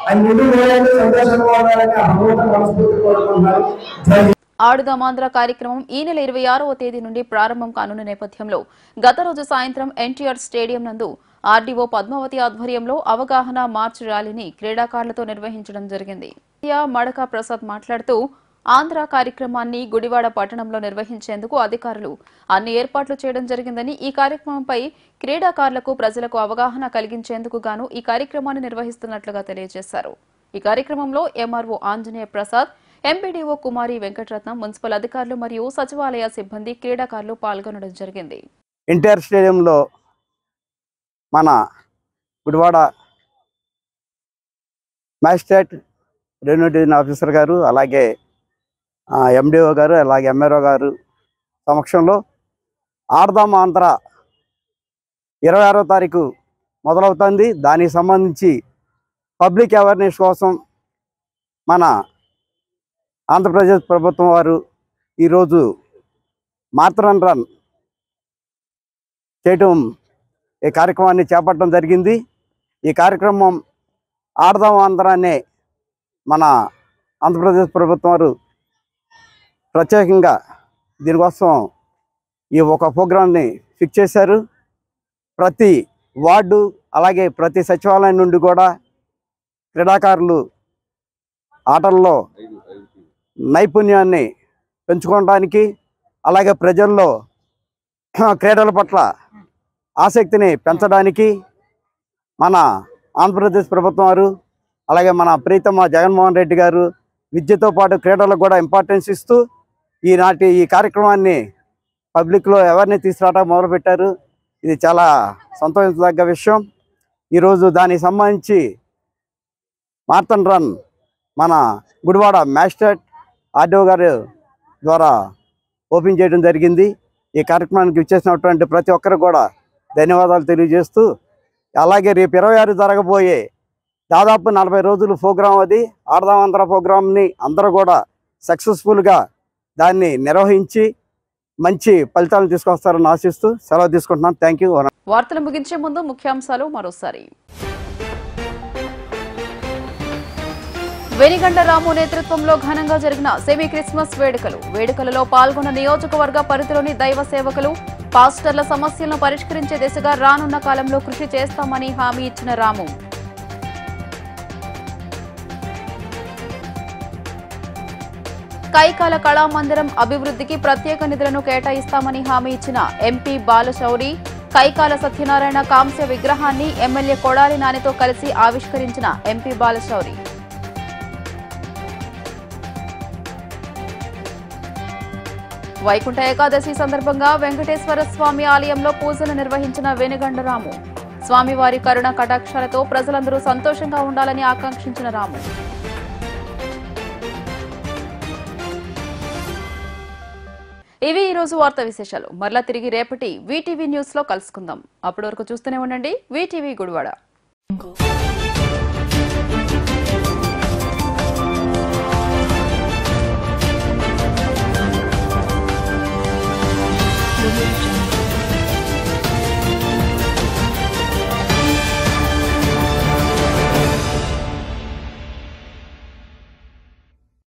ఆయన ముందు నేనైతే సంతోషంగా ఉండాలని ఆ భగవంతుని మనస్ఫూర్తిగా కోరుకుంటున్నాను. జై హింద్. ఆడుదాం ఆంధ్ర కార్యక్రమం ఈ నెల 26వ తేదీ నుండి ప్రారంభం కానున్న నేపథ్యంలో గత రోజు సాయంత్రం ఎన్టీఆర్ స్టేడియం నందు ఆర్డీఓ పద్మావతి ఆధ్వర్యంలో అవగాహన మార్చ్ ర్యాలీని క్రీడాకారులతో నిర్వహించడం జరిగింది. మడక ప్రసాద్ మాట్లాడుతూ ఆంధ్ర కార్యక్రమాన్ని గుడివాడ పట్టణంలో నిర్వహించేందుకు అధికారులు అన్ని ఏర్పాట్లు చేయడం జరిగిందని, ఈ కార్యక్రమంపై క్రీడాకారులకు ప్రజలకు అవగాహన కలిగించేందుకు గాను ఈ కార్యక్రమాన్ని నిర్వహిస్తున్నట్లుగా తెలియజేశారు. ఈ కార్యక్రమంలో ఎంఆర్ఓ ఆంజనేయ ప్రసాద్, ఎంపీడీఓ కుమారి వెంకటరత్నం, మున్సిపల్ అధికారులు మరియు సచివాలయ సిబ్బంది, క్రీడాకారులు పాల్గొనడం జరిగింది. ఎన్టీఆర్ స్టేడియంలో మన Gudivada magistrate revenue division officer గారు, అలాగే ఎండిఓ గారు, అలాగే ఎంఆర్ఓ గారు సమక్షంలో ఆడదాం ఆంధ్ర 26వ తారీఖు మొదలవుతుంది. దానికి సంబంధించి పబ్లిక్ అవేర్నెస్ కోసం మన ఆంధ్రప్రదేశ్ ప్రభుత్వం వారు ఈరోజు మారథాన్ రన్ చేయటం ఈ కార్యక్రమాన్ని చేపట్టడం జరిగింది. ఈ కార్యక్రమం ఆడదాం ఆంధ్ర అనే మన ఆంధ్రప్రదేశ్ ప్రభుత్వం వారు ప్రత్యేకంగా దీనికోసం ఈ ఒక ప్రోగ్రాంని ఫిక్స్ చేశారు. ప్రతి వార్డు అలాగే ప్రతి సచివాలయం నుండి కూడా క్రీడాకారులు ఆటల్లో నైపుణ్యాన్ని పెంచుకోవడానికి, అలాగే ప్రజల్లో క్రీడల పట్ల ఆసక్తిని పెంచడానికి మన ఆంధ్రప్రదేశ్ ప్రభుత్వం వారు, అలాగే మన ప్రీతమ జగన్మోహన్ రెడ్డి గారు విద్యతో పాటు క్రీడలకు కూడా ఇంపార్టెన్స్ ఇస్తూ ఈనాటి ఈ కార్యక్రమాన్ని పబ్లిక్లో ఎవరిని తీసుకురావడం మొదలుపెట్టారు. ఇది చాలా సంతోషించదగ్గ విషయం. ఈరోజు దానికి సంబంధించి మారథాన్ రన్ మన గుడివాడ మ్యాజిస్ట్రేట్ ఆర్డీఓ గారు ద్వారా ఓపెన్ చేయడం జరిగింది. ఈ కార్యక్రమానికి ఇచ్చేసినటువంటి ప్రతి ఒక్కరు కూడా ధన్యవాదాలు తెలియజేస్తూ, అలాగే రేపు 26 జరగబోయే దాదాపు 40 రోజులు ప్రోగ్రాం అది ఆడదాం ఆంధ్ర ప్రోగ్రాంని అందరూ కూడా సక్సెస్ఫుల్గా దాన్ని నిర్వహించి మంచి ఫలితాలను తీసుకొస్తారని ఆశిస్తూ సెలవు తీసుకుంటున్నాను. Thank you. వార్తలు ముగించే ముందు ముఖ్యాంశాలు మరోసారి. వెనిగండ్ల రాము నేతృత్వంలో ఘనంగా జరిగిన సెమీ క్రిస్మస్ వేడుకలలో పాల్గొన్న నియోజకవర్గ పరిధిలోని దైవ సేవకులు, పాస్టర్ల సమస్యలను పరిష్కరించే దిశగా రానున్న కాలంలో కృషి చేస్తామని హామీ ఇచ్చిన రాము. కైకాల కళామందిరం అభివృద్ధికి ప్రత్యేక నిధులను కేటాయిస్తామని హామీ ఇచ్చిన ఎంపీ బాలశౌరి, కైకాల సత్యనారాయణ కాంస్య విగ్రహాన్ని ఎమ్మెల్యే కొడాలి నానితో కలిసి ఆవిష్కరించిన ఎంపీ బాలశౌరి. వైకుంఠ ఏకాదశి సందర్భంగా వెంకటేశ్వర స్వామి ఆలయంలో పూజలు నిర్వహించిన వెనిగండ్ల రాము, స్వామివారి కరుణ కటాక్షాలతో ప్రజలందరూ సంతోషంగా ఉండాలని ఆకాంక్షించిన రాము. ఇవి ఈరోజు వార్తా విశేషాలు. మరలా తిరిగి రేపటి వీటీవీ న్యూస్ లో కలుసుకుందాం. అప్పటి వరకు చూస్తూనే ఉండండి వీటీవీ గుడివాడ.